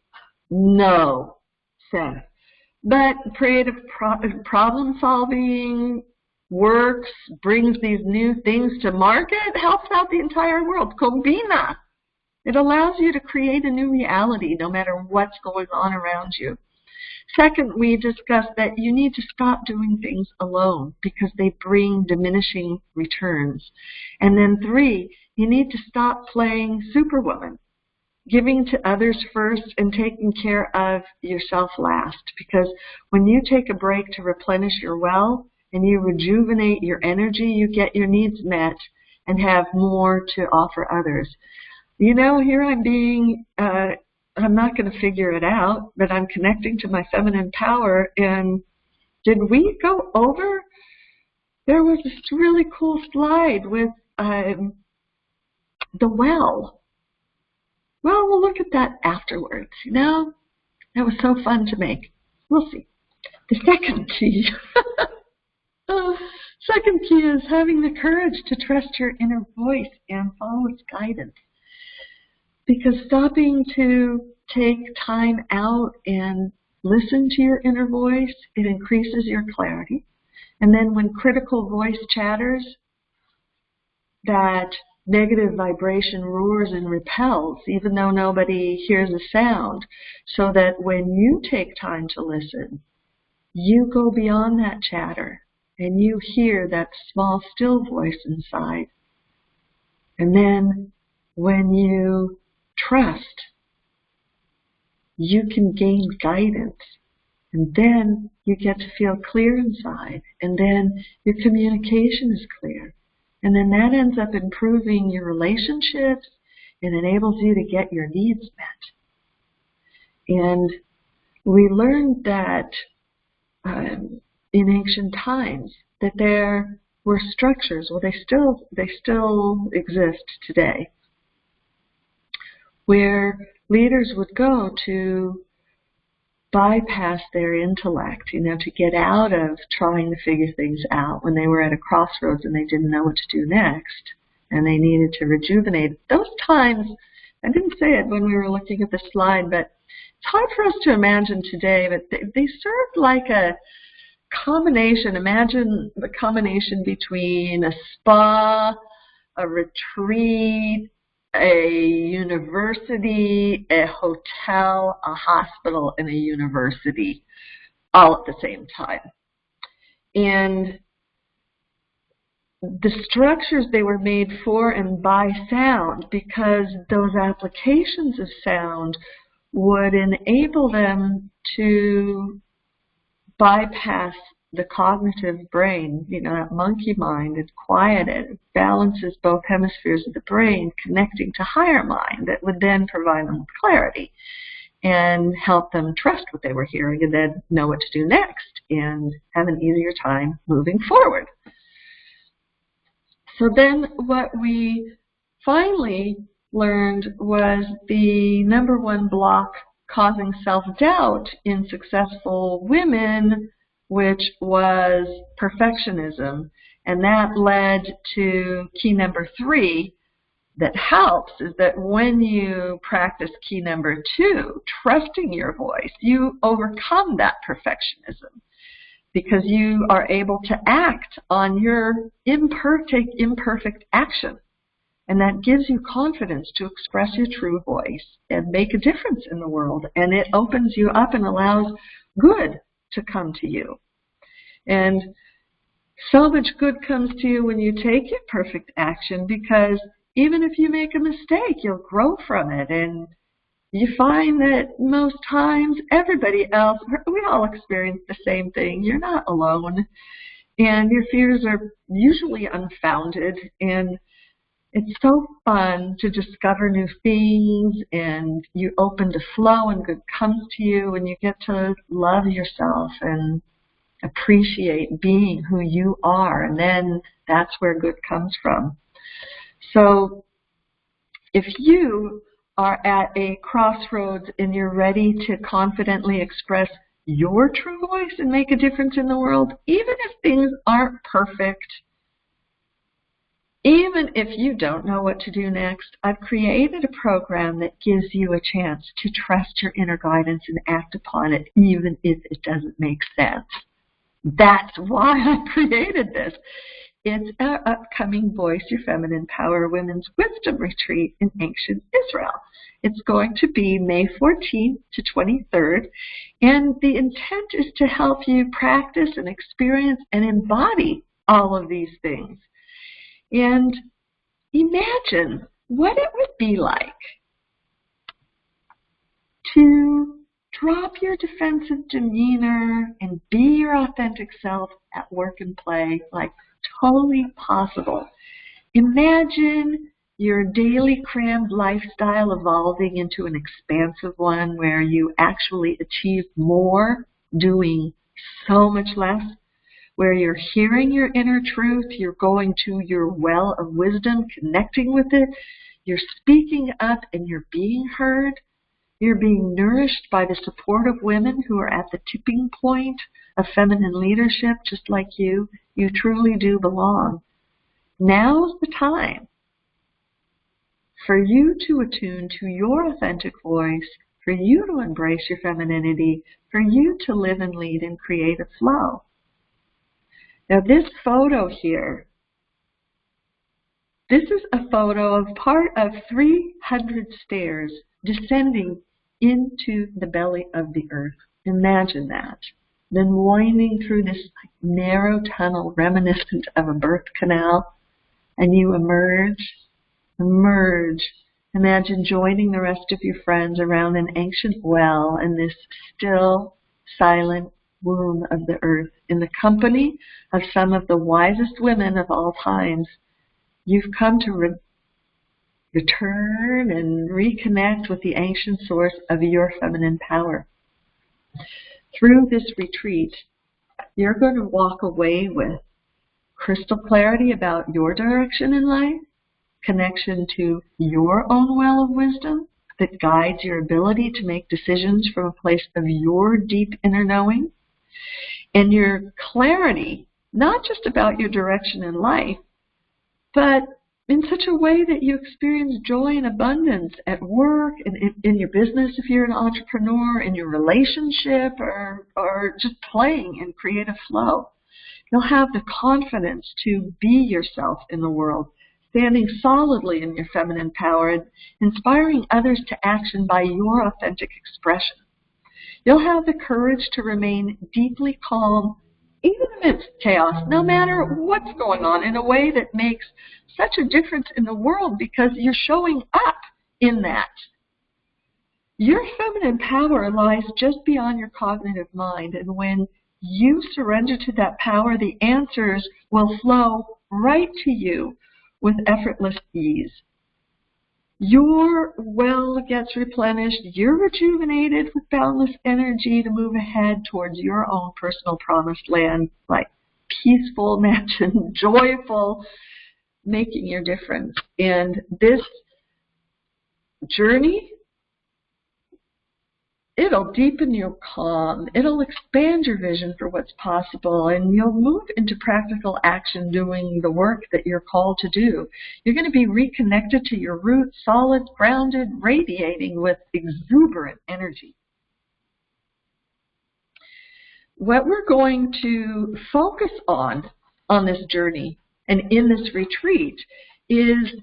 no sense. But creative problem solving works, brings these new things to market, helps out the entire world. Combina. It allows you to create a new reality no matter what's going on around you. Second, we discussed that you need to stop doing things alone because they bring diminishing returns. And then 3, you need to stop playing Superwoman, giving to others first and taking care of yourself last. Because when you take a break to replenish your well and you rejuvenate your energy, you get your needs met and have more to offer others. Here I'm being, I'm not going to figure it out, but I'm connecting to my feminine power. And did we go over? There was this really cool slide with the well. Well, we'll look at that afterwards. That was so fun to make. We'll see. The second key. Second key is having the courage to trust your inner voice and follow its guidance. Because stopping to take time out and listen to your inner voice, it increases your clarity. And then when critical voice chatters, that negative vibration roars and repels, even though nobody hears a sound, so that when you take time to listen, you go beyond that chatter and you hear that small, still voice inside. And then when you trust, you can gain guidance. And then you get to feel clear inside. And then your communication is clear. And then that ends up improving your relationships and enables you to get your needs met. And we learned that in ancient times that there were structures, well, they still exist today, where leaders would go to bypass their intellect, to get out of trying to figure things out when they were at a crossroads and they didn't know what to do next and they needed to rejuvenate. Those times, I didn't say it when we were looking at the slide, but it's hard for us to imagine today, but they served like a combination. Imagine the combination between a spa, a retreat, a university, a hotel, a hospital, and a university, all at the same time. And the structures, they were made for and by sound, because those applications of sound would enable them to bypass the cognitive brain, that monkey mind. It's quieted, it balances both hemispheres of the brain, connecting to higher mind that would then provide them with clarity and help them trust what they were hearing and then know what to do next and have an easier time moving forward. So then what we finally learned was the number one block causing self-doubt in successful women, which was perfectionism. And that led to key number 3 that helps, is that when you practice key number 2, trusting your voice, you overcome that perfectionism because you are able to act on your imperfect action. And that gives you confidence to express your true voice and make a difference in the world. And it opens you up and allows good to come to you. And so much good comes to you when you take your perfect action, because even if you make a mistake, you'll grow from it. And you find that most times everybody else, we all experience the same thing. You're not alone. And your fears are usually unfounded. And it's so fun to discover new things, and you open to flow and good comes to you, and you get to love yourself and appreciate being who you are, and then that's where good comes from. So if you are at a crossroads and you're ready to confidently express your true voice and make a difference in the world, even if things aren't perfect, even if you don't know what to do next, I've created a program that gives you a chance to trust your inner guidance and act upon it, even if it doesn't make sense. That's why I created this. It's our upcoming Voice Your Feminine Power Women's Wisdom Retreat in ancient Israel. It's going to be May 14th to 23rd, and the intent is to help you practice and experience and embody all of these things. And imagine what it would be like to drop your defensive demeanor and be your authentic self at work and play, like totally possible. Imagine your daily crammed lifestyle evolving into an expansive one where you actually achieve more doing so much less, where you're hearing your inner truth, you're going to your well of wisdom, connecting with it, you're speaking up and you're being heard, you're being nourished by the support of women who are at the tipping point of feminine leadership, just like you. You truly do belong. Now's the time for you to attune to your authentic voice, for you to embrace your femininity, for you to live and lead in creative flow. Now this photo here This is a photo of part of 300 stairs descending into the belly of the earth. Imagine that. Then winding through this narrow tunnel reminiscent of a birth canal, and you emerge. Imagine joining the rest of your friends around an ancient well in this still, silent womb of the earth, in the company of some of the wisest women of all times. You've come to return and reconnect with the ancient source of your feminine power. Through this retreat, you're going to walk away with crystal clarity about your direction in life, connection to your own well of wisdom that guides your ability to make decisions from a place of your deep inner knowing, and your clarity, not just about your direction in life, but in such a way that you experience joy and abundance at work, in your business if you're an entrepreneur, in your relationship, or just playing in creative flow. You'll have the confidence to be yourself in the world, standing solidly in your feminine power and inspiring others to action by your authentic expression. You'll have the courage to remain deeply calm, even amidst chaos, no matter what's going on, in a way that makes such a difference in the world because you're showing up in that. Your feminine power lies just beyond your cognitive mind, and when you surrender to that power, the answers will flow right to you with effortless ease. Your well gets replenished, you're rejuvenated with boundless energy to move ahead towards your own personal promised land, like peaceful, imagine, joyful, making your difference. And this journey, it'll deepen your calm, it'll expand your vision for what's possible, and you'll move into practical action doing the work that you're called to do. You're going to be reconnected to your roots, solid, grounded, radiating with exuberant energy. What we're going to focus on this journey and in this retreat is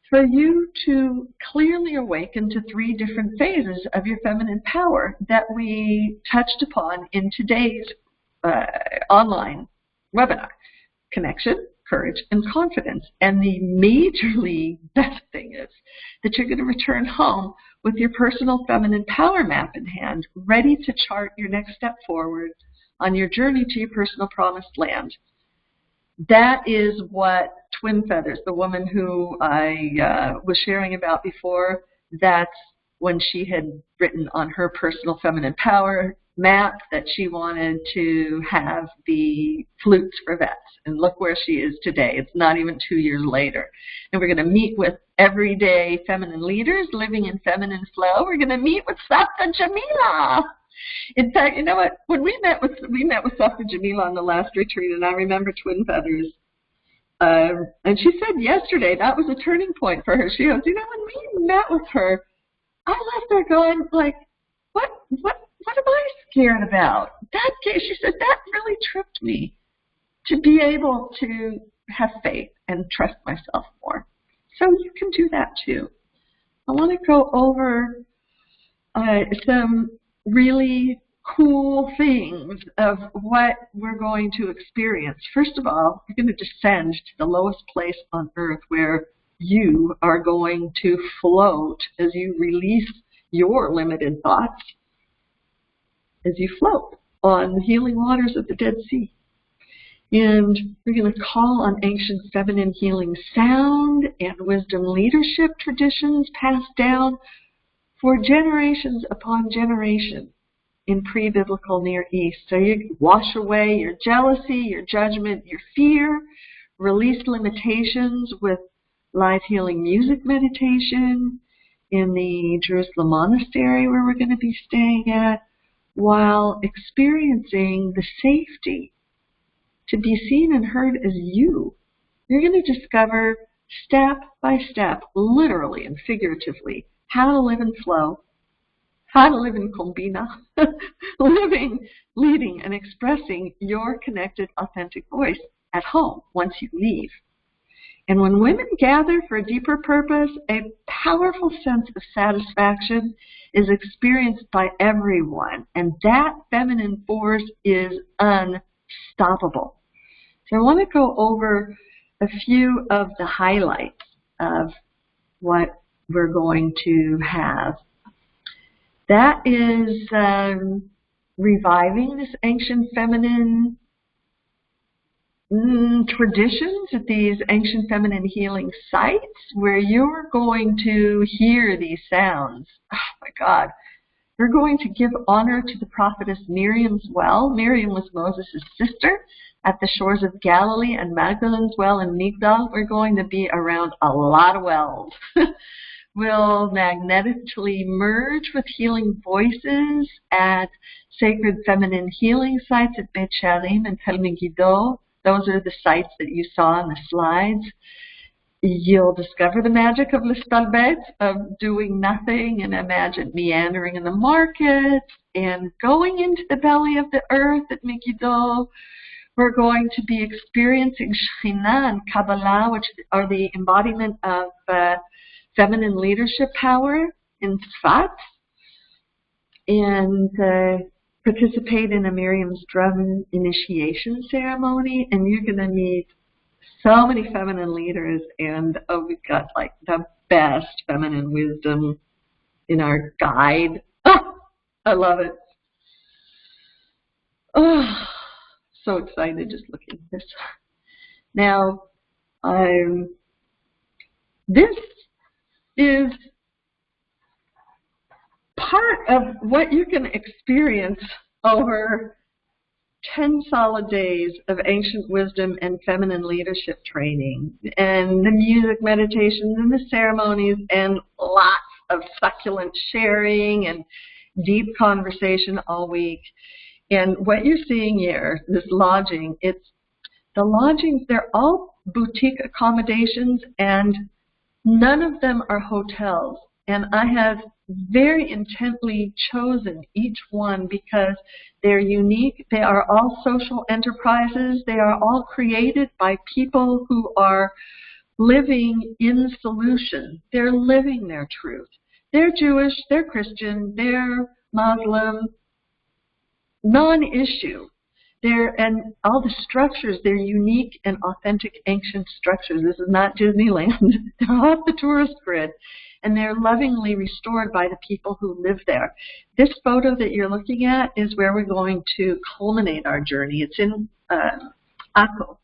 for you to clearly awaken to 3 different phases of your feminine power that we touched upon in today's online webinar: connection, courage, and confidence. And the majorly best thing is that you're going to return home with your personal feminine power map in hand, ready to chart your next step forward on your journey to your personal promised land. That is what Twin Feathers, the woman who I was sharing about before, that's when she had written on her personal feminine power map that she wanted to have the flutes for vets. And look where she is today. It's not even 2 years later. And we're going to meet with everyday feminine leaders living in feminine flow. We're going to meet with Sapna Jamila. In fact, you know what? When we met with Sapna Jamila on the last retreat, and I remember Twin Feathers, and she said yesterday that was a turning point for her. She goes, you know, when we met with her, I left there going like, what am I scared about? She said that really tripped me to be able to have faith and trust myself more. So you can do that too. I want to go over some really cool things of what we're going to experience. First of all, you're going to descend to the lowest place on earth where you are going to float as you release your limited thoughts, as you float on the healing waters of the Dead Sea. And we're going to call on ancient feminine healing sound and wisdom leadership traditions passed down for generations upon generation in pre-biblical Near East. So you wash away your jealousy, your judgment, your fear, release limitations with live healing music meditation in the Jerusalem Monastery where we're going to be staying at, while experiencing the safety to be seen and heard as you. You're going to discover step by step, literally and figuratively, how to live in flow, how to live in Kumbhina, living, leading, and expressing your connected, authentic voice at home once you leave. And when women gather for a deeper purpose, a powerful sense of satisfaction is experienced by everyone. And that feminine force is unstoppable. So I want to go over a few of the highlights of what we're going to have. That is reviving this ancient feminine traditions at these ancient feminine healing sites where you're going to hear these sounds. Oh my God. We're going to give honor to the prophetess Miriam's well. Miriam was Moses' sister at the shores of Galilee, and Magdalene's well in Migdal. We're going to be around a lot of wells. We'll magnetically merge with healing voices at sacred feminine healing sites at Beit Shalim and Tel Megiddo. Those are the sites that you saw in the slides. You'll discover the magic of l'stalbet, of doing nothing, and imagine meandering in the market and going into the belly of the earth at Megiddo. We're going to be experiencing Shekhinah and Kabbalah, which are the embodiment of feminine leadership power in Tzfat, and participate in a Miriam's drum initiation ceremony. And you're going to meet so many feminine leaders, and we've got like the best feminine wisdom in our guide. Oh, I love it. Oh, so excited just looking at this. Now, this is part of what you can experience over 10 solid days of ancient wisdom and feminine leadership training, and the music meditations and the ceremonies, and lots of succulent sharing and deep conversation all week. And what you're seeing here, this lodging, the lodgings, they're all boutique accommodations, and none of them are hotels. And I have very intently chosen each one because they're unique. They are all social enterprises. They are all created by people who are living in solution. They're living their truth. They're Jewish, they're Christian, they're Muslim, non-issue. And all the structures, they're unique and authentic ancient structures. This is not Disneyland. They're off the tourist grid, and they're lovingly restored by the people who live there. This photo that you're looking at is where we're going to culminate our journey. It's in Akko,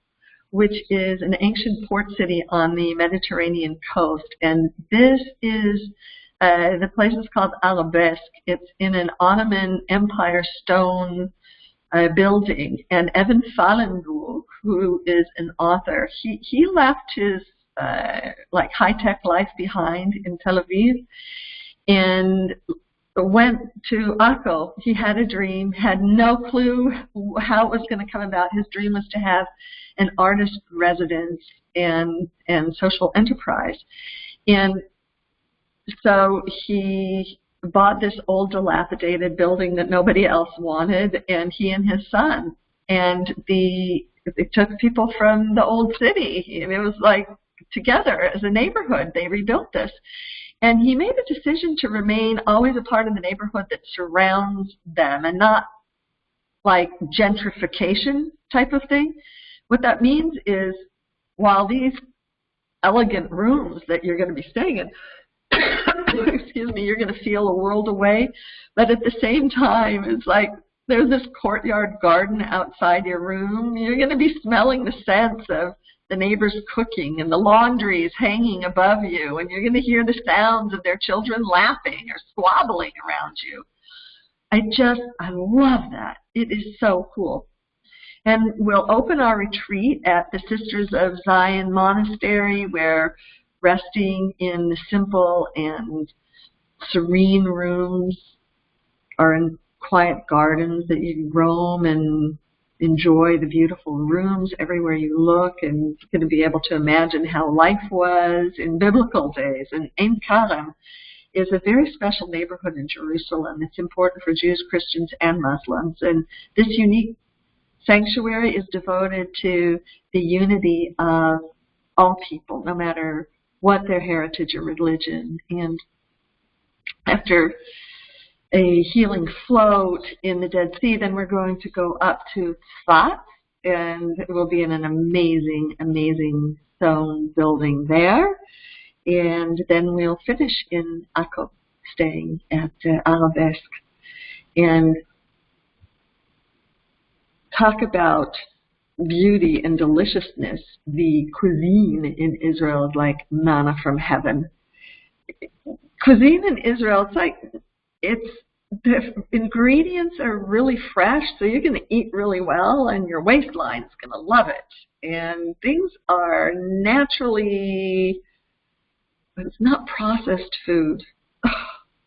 which is an ancient port city on the Mediterranean coast. And this is, the place is called Arabesque. It's in an Ottoman Empire stone building. And Evan Fallenburg, who is an author, he left his like high-tech life behind in Tel Aviv and went to Akko. He had a dream, had no clue how it was going to come about. His dream was to have an artist residence and social enterprise. And so he bought this old dilapidated building that nobody else wanted, and he and his son. And it took people from the old city. It was like together as a neighborhood. They rebuilt this. And he made a decision to remain always a part of the neighborhood that surrounds them and not like gentrification type of thing. What that means is while these elegant rooms that you're going to be staying in, excuse me, you're going to feel a world away, but at the same time, it's like there's this courtyard garden outside your room. You're going to be smelling the scents of the neighbors cooking, and the laundry is hanging above you, and you're going to hear the sounds of their children laughing or squabbling around you. I love that. It is so cool. And we'll open our retreat at the Sisters of Zion Monastery, where resting in the simple and serene rooms or in quiet gardens that you roam and enjoy the beautiful rooms everywhere you look, and you're going to be able to imagine how life was in biblical days. And Ein Karem is a very special neighborhood in Jerusalem. It's important for Jews, Christians, and Muslims. And this unique sanctuary is devoted to the unity of all people, no matter what their heritage or religion. And after a healing float in the Dead Sea, then we're going to go up to Tzfat, and we'll be in an amazing, amazing stone building there. And then we'll finish in Akko, staying at Arabesque. And talk about beauty and deliciousness. The cuisine in Israel is like manna from heaven. Cuisine in Israel, the ingredients are really fresh, so you're going to eat really well, and your waistline is going to love it. And things are naturally, it's not processed food.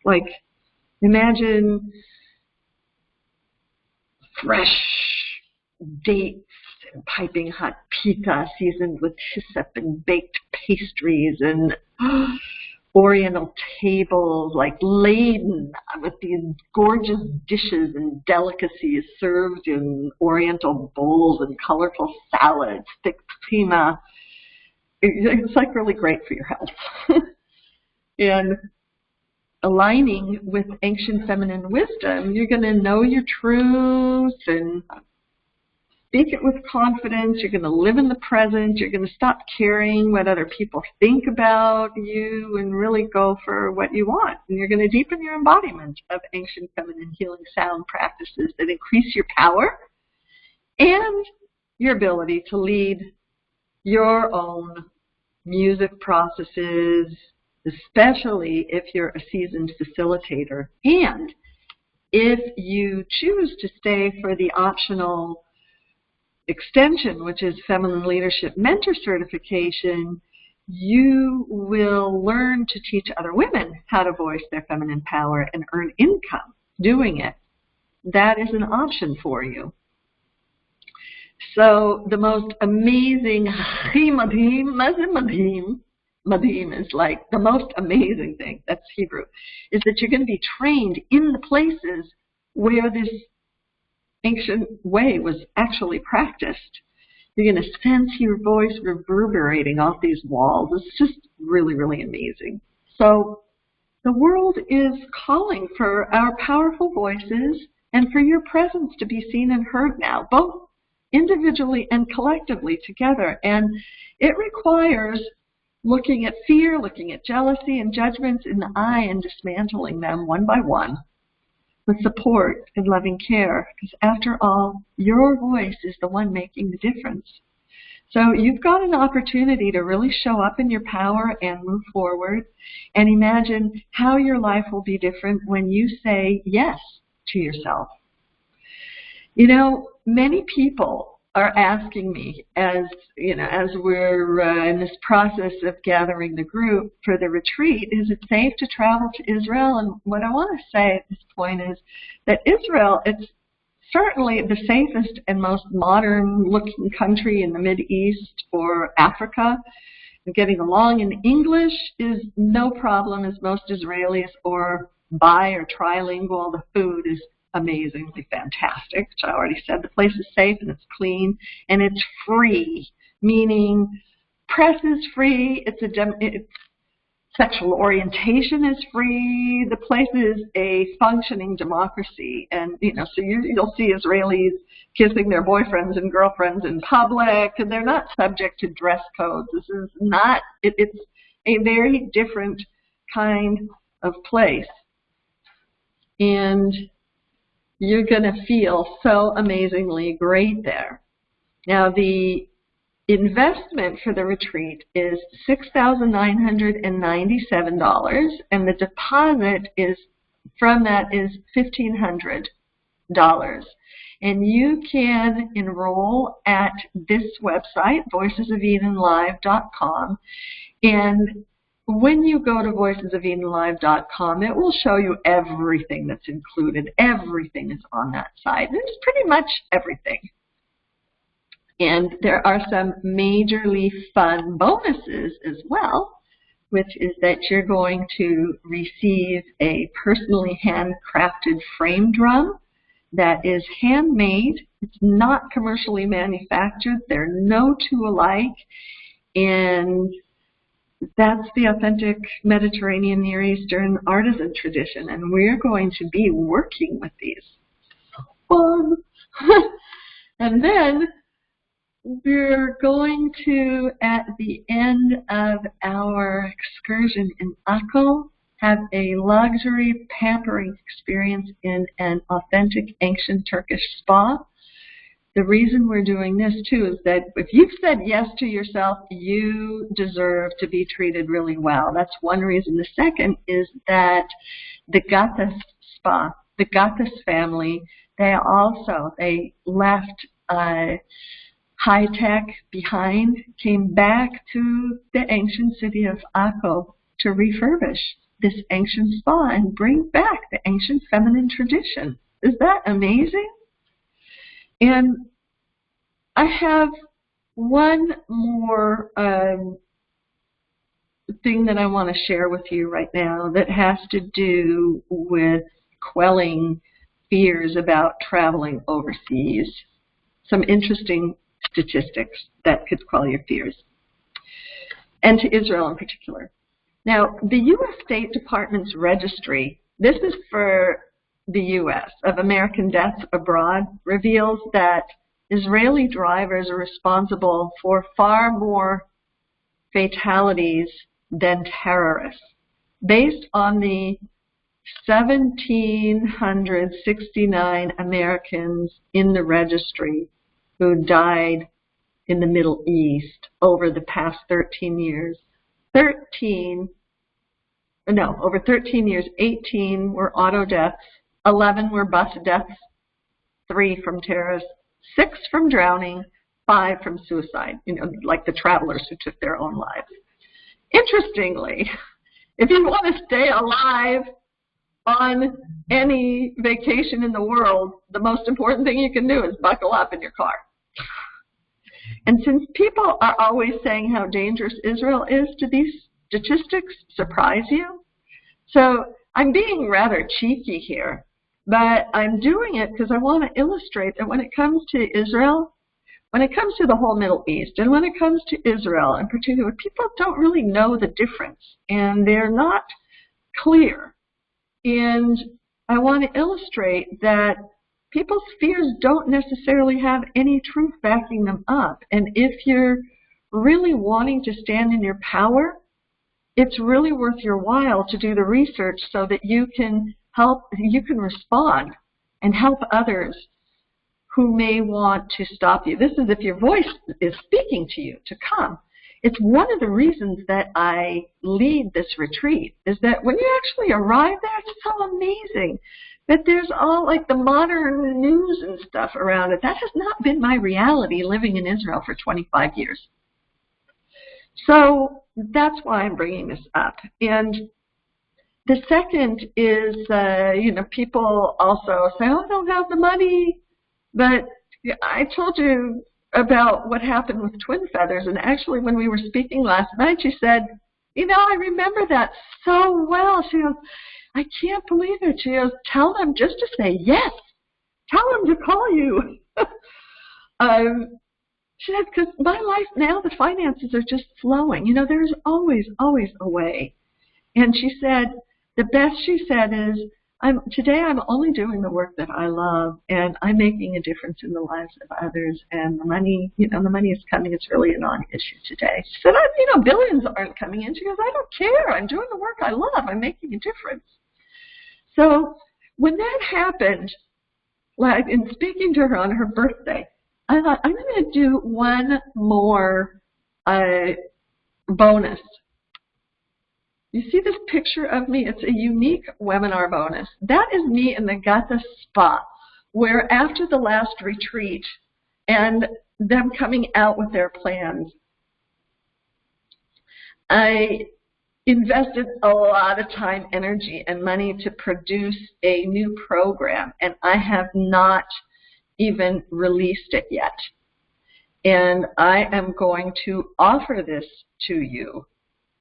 Like, imagine fresh dates and piping hot pita seasoned with hyssop and baked pastries and Oriental tables, like laden with these gorgeous dishes and delicacies served in Oriental bowls and colorful salads, thick pima. It's like really great for your health. And aligning with ancient feminine wisdom, you're going to know your truth and speak it with confidence. You're going to live in the present. You're going to stop caring what other people think about you and really go for what you want. And you're going to deepen your embodiment of ancient feminine healing sound practices that increase your power and your ability to lead your own music processes, especially if you're a seasoned facilitator. And if you choose to stay for the optional extension, which is Feminine Leadership Mentor Certification, you will learn to teach other women how to voice their feminine power and earn income doing it. That is an option for you. So the most amazing, Madhim is like the most amazing thing, that's Hebrew, is that you're going to be trained in the places where this ancient way was actually practiced. You're going to sense your voice reverberating off these walls. It's just really, really amazing. So the world is calling for our powerful voices and for your presence to be seen and heard now, both individually and collectively together. And it requires looking at fear, looking at jealousy and judgments in the eye and dismantling them one by one with support and loving care, because after all, your voice is the one making the difference. So you've got an opportunity to really show up in your power and move forward and imagine how your life will be different when you say yes to yourself. You know, many people are asking me, as we're in this process of gathering the group for the retreat, is it safe to travel to Israel? And what I want to say at this point is that Israel, it's certainly the safest and most modern-looking country in the Mideast or Africa. Getting along in English is no problem, as most Israelis are bi or trilingual. The food is amazingly fantastic, which I already said. The place is safe and it's clean and it's free, meaning press is free, sexual orientation is free, the place is a functioning democracy. And so you'll see Israelis kissing their boyfriends and girlfriends in public, and they're not subject to dress codes. This is not, it's a very different kind of place. And you're going to feel so amazingly great there. Now, the investment for the retreat is $6,997, and the deposit from that is $1,500. And you can enroll at this website, voicesofelenlive.com, and when you go to voicesofelenlive.com, it will show you everything that's included. Everything is on that site. It's pretty much everything. And there are some majorly fun bonuses as well, which is that you're going to receive a personally handcrafted frame drum that is handmade. It's not commercially manufactured. They're no two alike. And that's the authentic Mediterranean Near Eastern artisan tradition, and we're going to be working with these. Fun! And then we're going to, at the end of our excursion in Akko, have a luxury pampering experience in an authentic ancient Turkish spa. The reason we're doing this, too, is that if you've said yes to yourself, you deserve to be treated really well. That's one reason. The second is that the Gathas spa, the Gathas family, they left high-tech behind, came back to the ancient city of Akko to refurbish this ancient spa and bring back the ancient feminine tradition. Is that amazing? And I have one more thing that I want to share with you right now that has to do with quelling fears about traveling overseas. Some interesting statistics that could quell your fears, and to Israel in particular. Now, the U.S. State Department's registry, this is for the U.S., of American deaths abroad, reveals that Israeli drivers are responsible for far more fatalities than terrorists. Based on the 1,769 Americans in the registry who died in the Middle East over the past 13 years, over 13 years, 18 were auto deaths, 11 were bus deaths, 3 from terrorists, 6 from drowning, 5 from suicide, like the travelers who took their own lives. Interestingly, if you want to stay alive on any vacation in the world, the most important thing you can do is buckle up in your car. And since people are always saying how dangerous Israel is, do these statistics surprise you? So I'm being rather cheeky here, but I'm doing it because I want to illustrate that when it comes to Israel, when it comes to the whole Middle East, and when it comes to Israel in particular, people don't really know the difference, and they're not clear. And I want to illustrate that people's fears don't necessarily have any truth backing them up. And if you're really wanting to stand in your power, it's really worth your while to do the research so that you can respond and help others who may want to stop you. This is if your voice is speaking to you to come. It's one of the reasons that I lead this retreat, is that when you actually arrive there, it's so amazing that there's all like the modern news and stuff around it. That has not been my reality living in Israel for 25 years. So that's why I'm bringing this up. And the second is, people also say, oh, I don't have the money. But I told you about what happened with Twin Feathers. And actually, when we were speaking last night, she said, I remember that so well. She goes, I can't believe it. She goes, tell them just to say yes. Tell them to call you. She said, because my life now, the finances are just flowing. There's always, always a way. And she said, the best she said is, today I'm only doing the work that I love, and I'm making a difference in the lives of others. And the money, the money is coming. It's really a non-issue today. She said, billions aren't coming in. She goes, I don't care. I'm doing the work I love. I'm making a difference. So when that happened, like in speaking to her on her birthday, I thought, I'm going to do one more bonus. You see this picture of me? It's a unique webinar bonus. That is me in the Gathas Spa, where after the last retreat and them coming out with their plans, I invested a lot of time, energy, and money to produce a new program, and I have not even released it yet. And I am going to offer this to you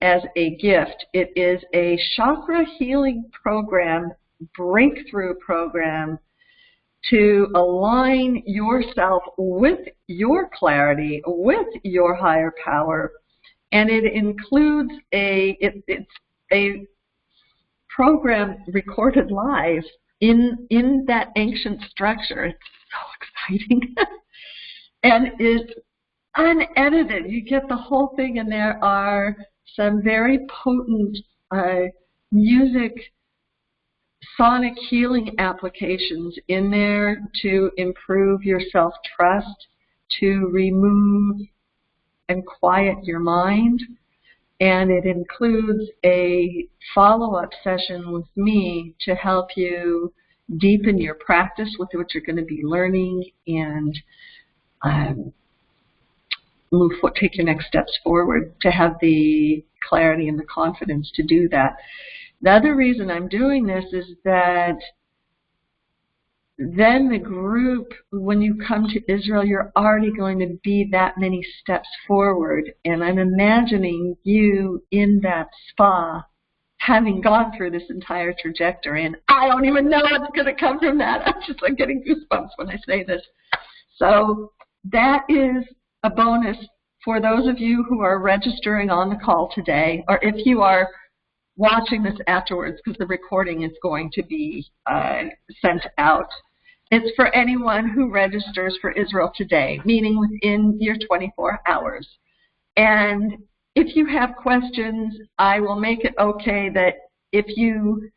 as a gift. It is a chakra healing program, breakthrough program, to align yourself with your clarity, with your higher power, And it includes it's a program recorded live in that ancient structure. It's so exciting. And it's unedited. You get the whole thing, and there are some very potent music sonic healing applications in there to improve your self-trust, to remove and quiet your mind. And it includes a follow-up session with me to help you deepen your practice with what you're going to be learning and take your next steps forward to have the clarity and the confidence to do that. The other reason I'm doing this is that then the group, when you come to Israel, you're already going to be that many steps forward. And I'm imagining you in that spa having gone through this entire trajectory. And I don't even know what's going to come from that. I'm getting goosebumps when I say this. So that is a bonus for those of you who are registering on the call today, or if you are watching this afterwards, because the recording is going to be sent out. It's for anyone who registers for Israel Today, meaning within your 24 hours. And if you have questions, I will make it okay that if you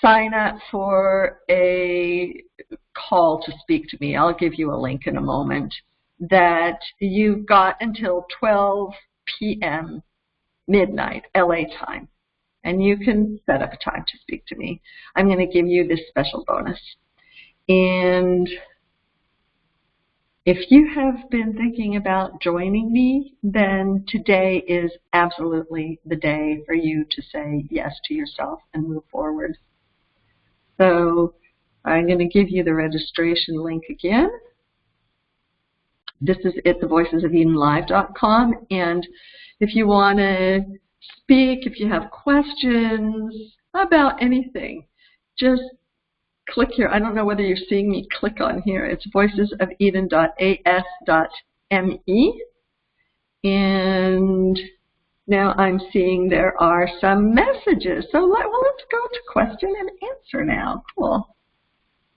sign up for a call to speak to me, I'll give you a link in a moment, that you've got until 12 p.m. midnight, LA time. And you can set up a time to speak to me. I'm going to give you this special bonus. And if you have been thinking about joining me, then today is absolutely the day for you to say yes to yourself and move forward. So I'm going to give you the registration link again. This is at thevoicesofedenlive.com. And if you want to speak, if you have questions about anything, just click here. I don't know whether you're seeing me click on here. It's voicesofeden.as.me. And now I'm seeing there are some messages. So let's go to question and answer now. Cool.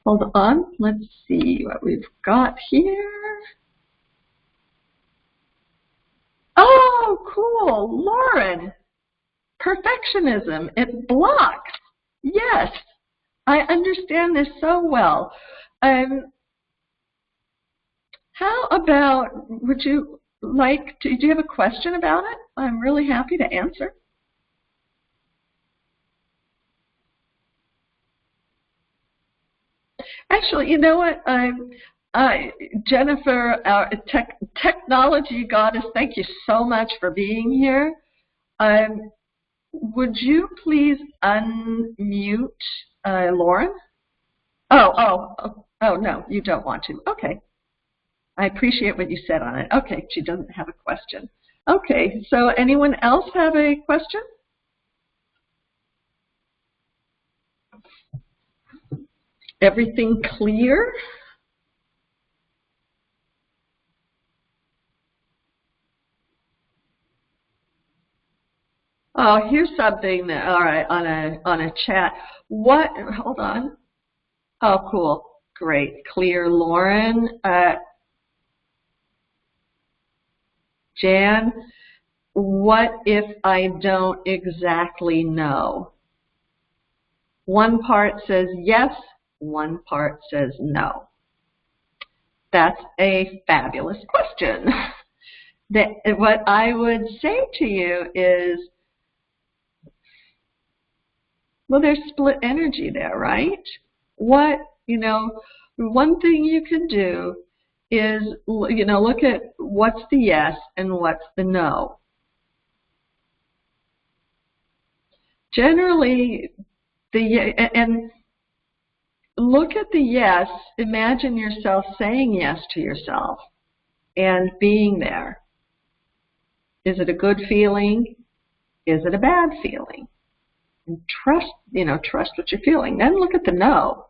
Hold on. Let's see what we've got here. Oh, cool. Lauren, perfectionism, it blocks. Yes, I understand this so well. How about, would you like to, do you have a question about it? I'm really happy to answer. Actually, you know what? Jennifer, our technology goddess, thank you so much for being here. Would you please unmute Lauren? Oh, no, you don't want to. Okay. I appreciate what you said on it. Okay, she doesn't have a question. Okay, so anyone else have a question? Everything clear? Oh, here's something that, all right, on a chat. What, hold on. Oh, cool. Great. Clear, Lauren. Jan, what if I don't exactly know? One part says yes, one part says no. That's a fabulous question. What I would say to you is, well, there's split energy there, right? What, one thing you can do is, look at what's the yes and what's the no. Generally, and look at the yes, imagine yourself saying yes to yourself and being there. Is it a good feeling? Is it a bad feeling? And trust what you're feeling. Then look at the no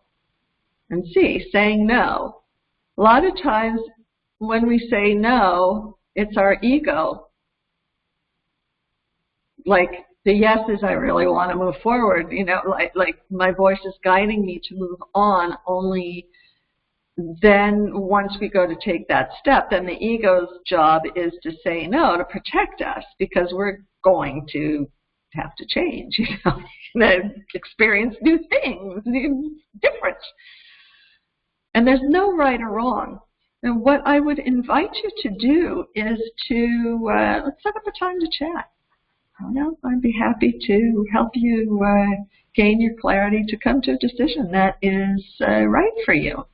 and see, saying no. A lot of times when we say no, it's our ego. like the yeses, I really want to move forward, like my voice is guiding me to move on. Only then once we go to take that step, then the ego's job is to say no, to protect us, because we're going to have to change, experience new things, different. And there's no right or wrong. And what I would invite you to do is to, let's set up a time to chat. I'd be happy to help you gain your clarity to come to a decision that is right for you.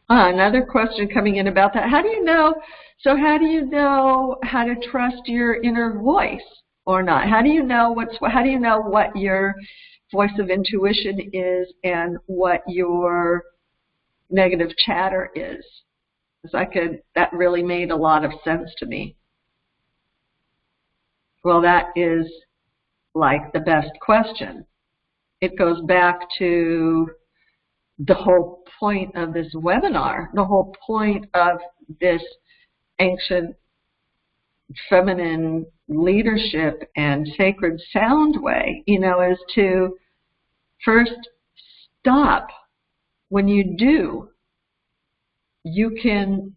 Another question coming in about that. How do you know how to trust your inner voice or not? How do you know what your voice of intuition is and what your negative chatter is? Because that really made a lot of sense to me. Well, that is like the best question. It goes back to the whole point of this webinar, the whole point of this ancient feminine leadership and sacred sound way, is to first stop. When you do, you can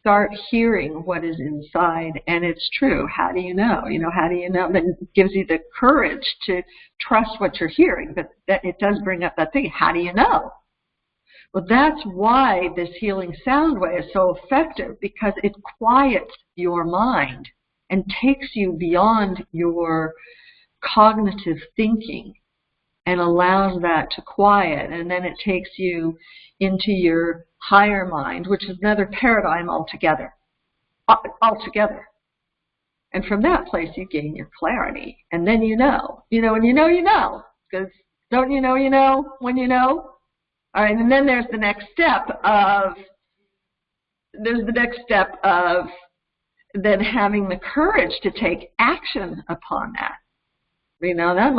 start hearing what is inside, and it's true. How do you know? How do you know? That gives you the courage to trust what you're hearing, but that it does bring up that thing. How do you know? Well, that's why this healing sound way is so effective, because it quiets your mind and takes you beyond your cognitive thinking and allows that to quiet. And then it takes you into your higher mind, which is another paradigm altogether. And from that place, you gain your clarity. And then you know. And you know. Because don't you know when you know? All right, and then there's the next step of then having the courage to take action upon that. That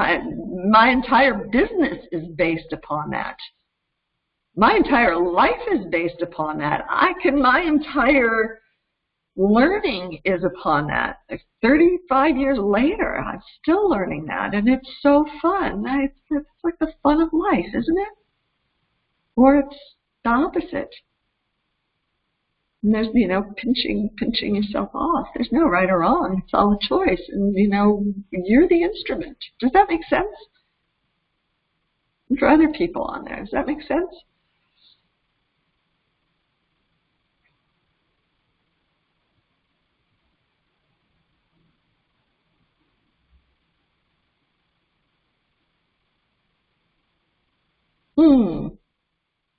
my entire business is based upon that. My entire life is based upon that. My entire learning is upon that. 35 years later, I'm still learning that, and it's so fun. It's like the fun of life, isn't it? Or it's the opposite. And there's, pinching yourself off. There's no right or wrong. It's all a choice. And, you're the instrument. Does that make sense? And for other people on there, does that make sense?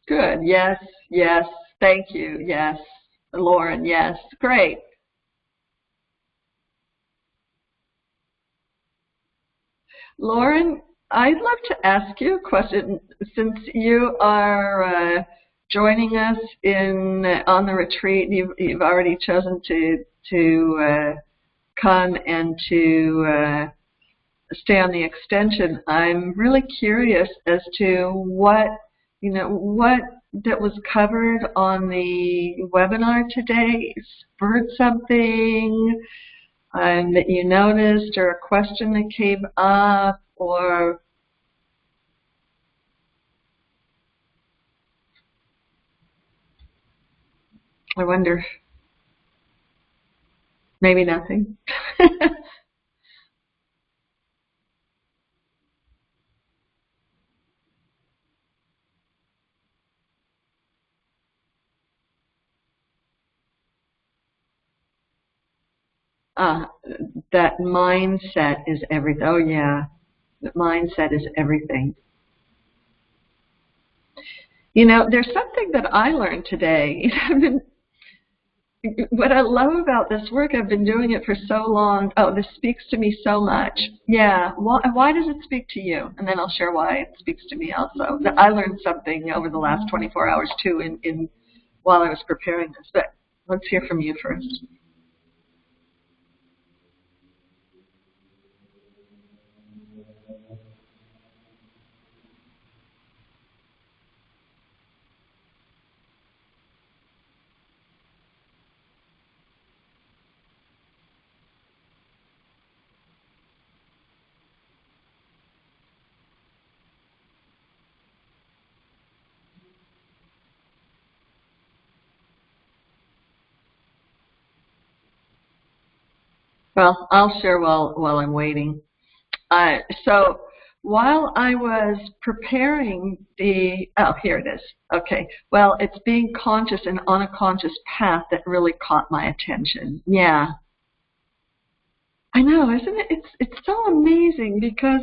Good. Yes. Thank you. Yes. Lauren, yes. Great. Lauren, I'd love to ask you a question. Since you are joining us on the retreat, you've already chosen to come and to stay on the extension. I'm really curious as to what that was covered on the webinar today spurred something that you noticed, or a question that came up, or I wonder, maybe nothing. That mindset is everything. Oh yeah, that mindset is everything. There's something that I learned today. What I love about this work, I've been doing it for so long. Oh, this speaks to me so much. Yeah, why does it speak to you? And then I'll share why it speaks to me also. I learned something over the last 24 hours too while I was preparing this, but let's hear from you first. Well, I'll share while I'm waiting. So while I was preparing here it is. Okay. Well, it's being conscious and on a conscious path that really caught my attention. Yeah. I know, isn't it? It's so amazing because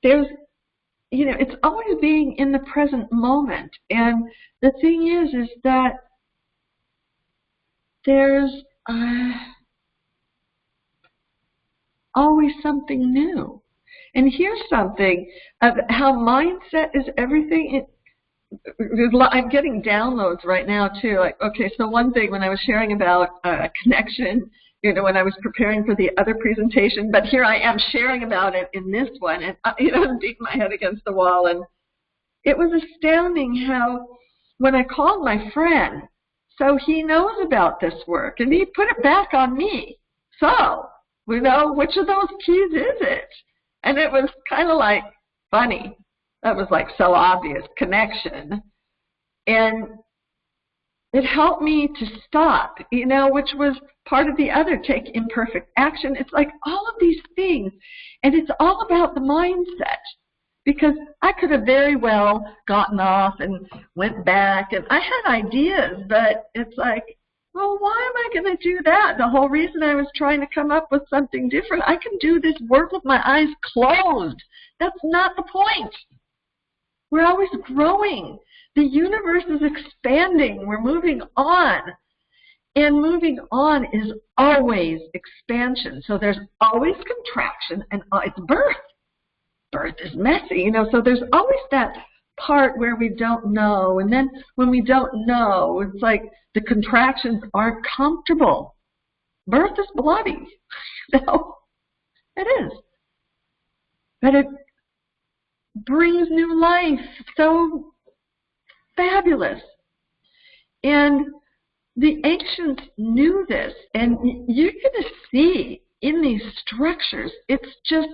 there's, it's always being in the present moment. And the thing is that there's always something new. And here's something of how mindset is everything. I'm getting downloads right now too. Like, okay, so one thing when I was sharing about connection, when I was preparing for the other presentation, but here I am sharing about it in this one, and I'm beating my head against the wall. And it was astounding how when I called my friend, so he knows about this work, and he put it back on me. So, which of those keys is it? And it was kind of like funny. That was like so obvious, connection. And it helped me to stop, which was part of the other, take imperfect action. It's like all of these things, and it's all about the mindset. Because I could have very well gotten off and went back, and I had ideas, but it's like, well, why am I going to do that? The whole reason I was trying to come up with something different, I can do this work with my eyes closed. That's not the point. We're always growing. The universe is expanding. We're moving on. And moving on is always expansion. So there's always contraction, and it's birth. Birth is messy, so there's always that part where we don't know. And then when we don't know, it's like the contractions aren't comfortable. Birth is bloody. It is. But it brings new life. So fabulous. And the ancients knew this. And you're going to see in these structures, it's just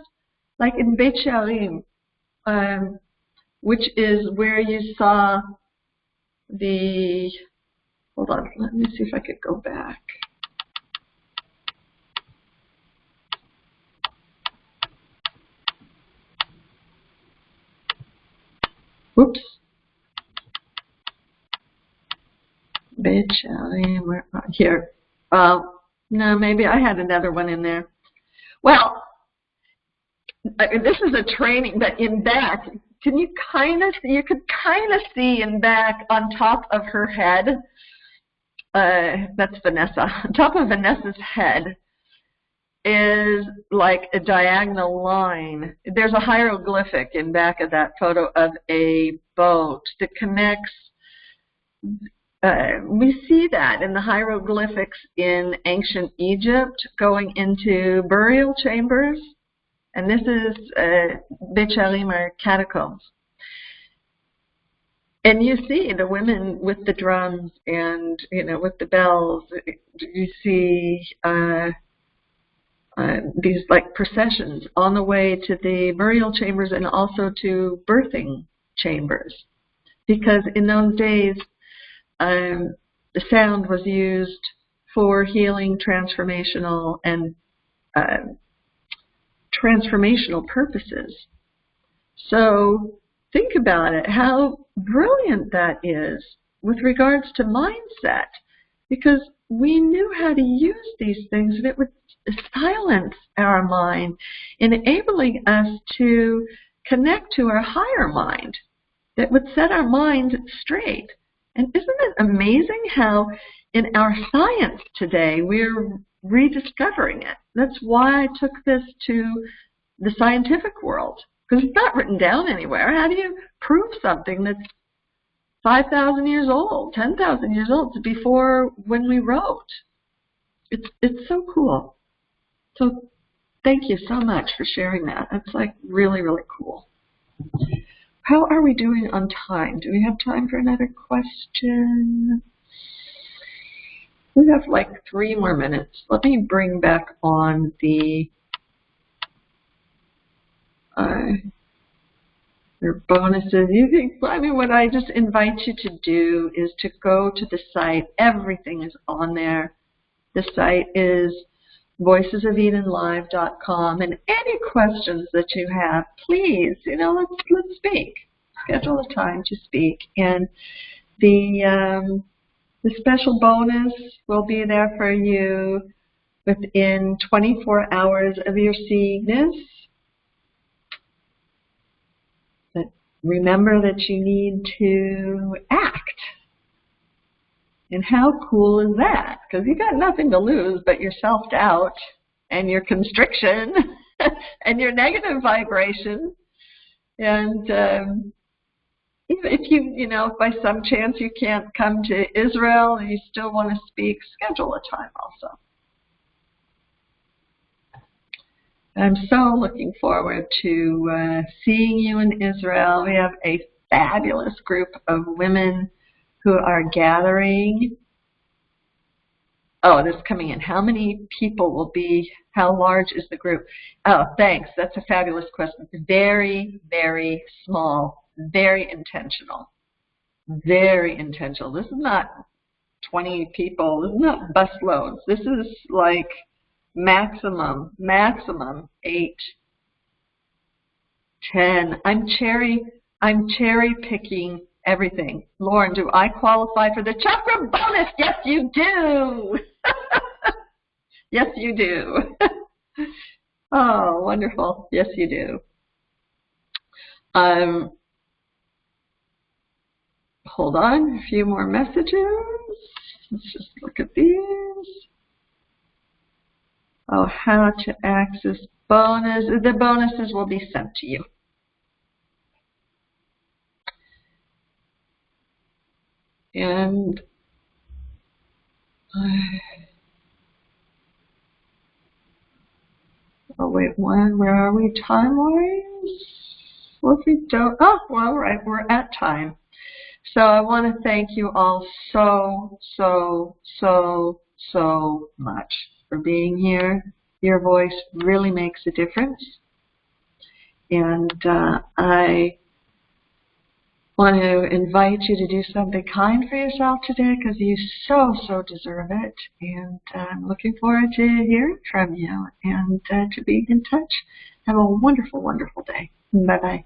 like in Beit She'arim, which is where you saw hold on, let me see if I could go back. Oops. Beit She'arim, here. No, maybe I had another one in there. Well, this is a training, but in back, you could kind of see in back on top of her head, that's Vanessa, on top of Vanessa's head is like a diagonal line. There's a hieroglyphic in back of that photo of a boat that connects. We see that in the hieroglyphics in ancient Egypt going into burial chambers. And this is Beit She'arim, or catacombs. And you see the women with the drums and, with the bells. You see these like processions on the way to the burial chambers and also to birthing chambers. Because in those days, the sound was used for healing, transformational, and transformational purposes. So think about it, how brilliant that is with regards to mindset, because we knew how to use these things, and it would silence our mind, enabling us to connect to our higher mind that would set our mind straight. And isn't it amazing how in our science today we're rediscovering it? That's why I took this to the scientific world, because it's not written down anywhere. How do you prove something that's 5,000 years old, 10,000 years old? It's before when we wrote. It's so cool. So thank you so much for sharing that. That's like really, really cool. How are we doing on time? Do we have time for another question? We have like 3 more minutes. Let me bring back on the your bonuses. What I just invite you to do is to go to the site. Everything is on there. The site is voicesofelenlive.com. And any questions that you have, please, let's speak. Schedule a time to speak. And the special bonus will be there for you within 24 hours of your seeing this. But remember that you need to act. And how cool is that? Because you got nothing to lose but your self-doubt and your constriction and your negative vibration. And if by some chance you can't come to Israel and you still want to speak, schedule a time also. I'm so looking forward to seeing you in Israel. We have a fabulous group of women who are gathering. Oh, this is coming in. How many people will be, how large is the group? Oh, thanks. That's a fabulous question. Very, very small. Very intentional. Very intentional. This is not 20 people. This is not busloads. This is like maximum 8, 10. I'm cherry picking everything. Lauren, do I qualify for the chakra bonus? Yes, you do. Yes, you do. Oh, wonderful. Yes, you do. Hold on, a few more messages. Let's just look at these. Oh, how to access bonus. The bonuses will be sent to you. And oh wait, where are we time-wise? What if we don't? Oh, well, right, we're at time. So I want to thank you all so much for being here. Your voice really makes a difference. And I want to invite you to do something kind for yourself today because you so deserve it. And I'm looking forward to hearing from you and to being in touch. Have a wonderful, wonderful day. Bye-bye.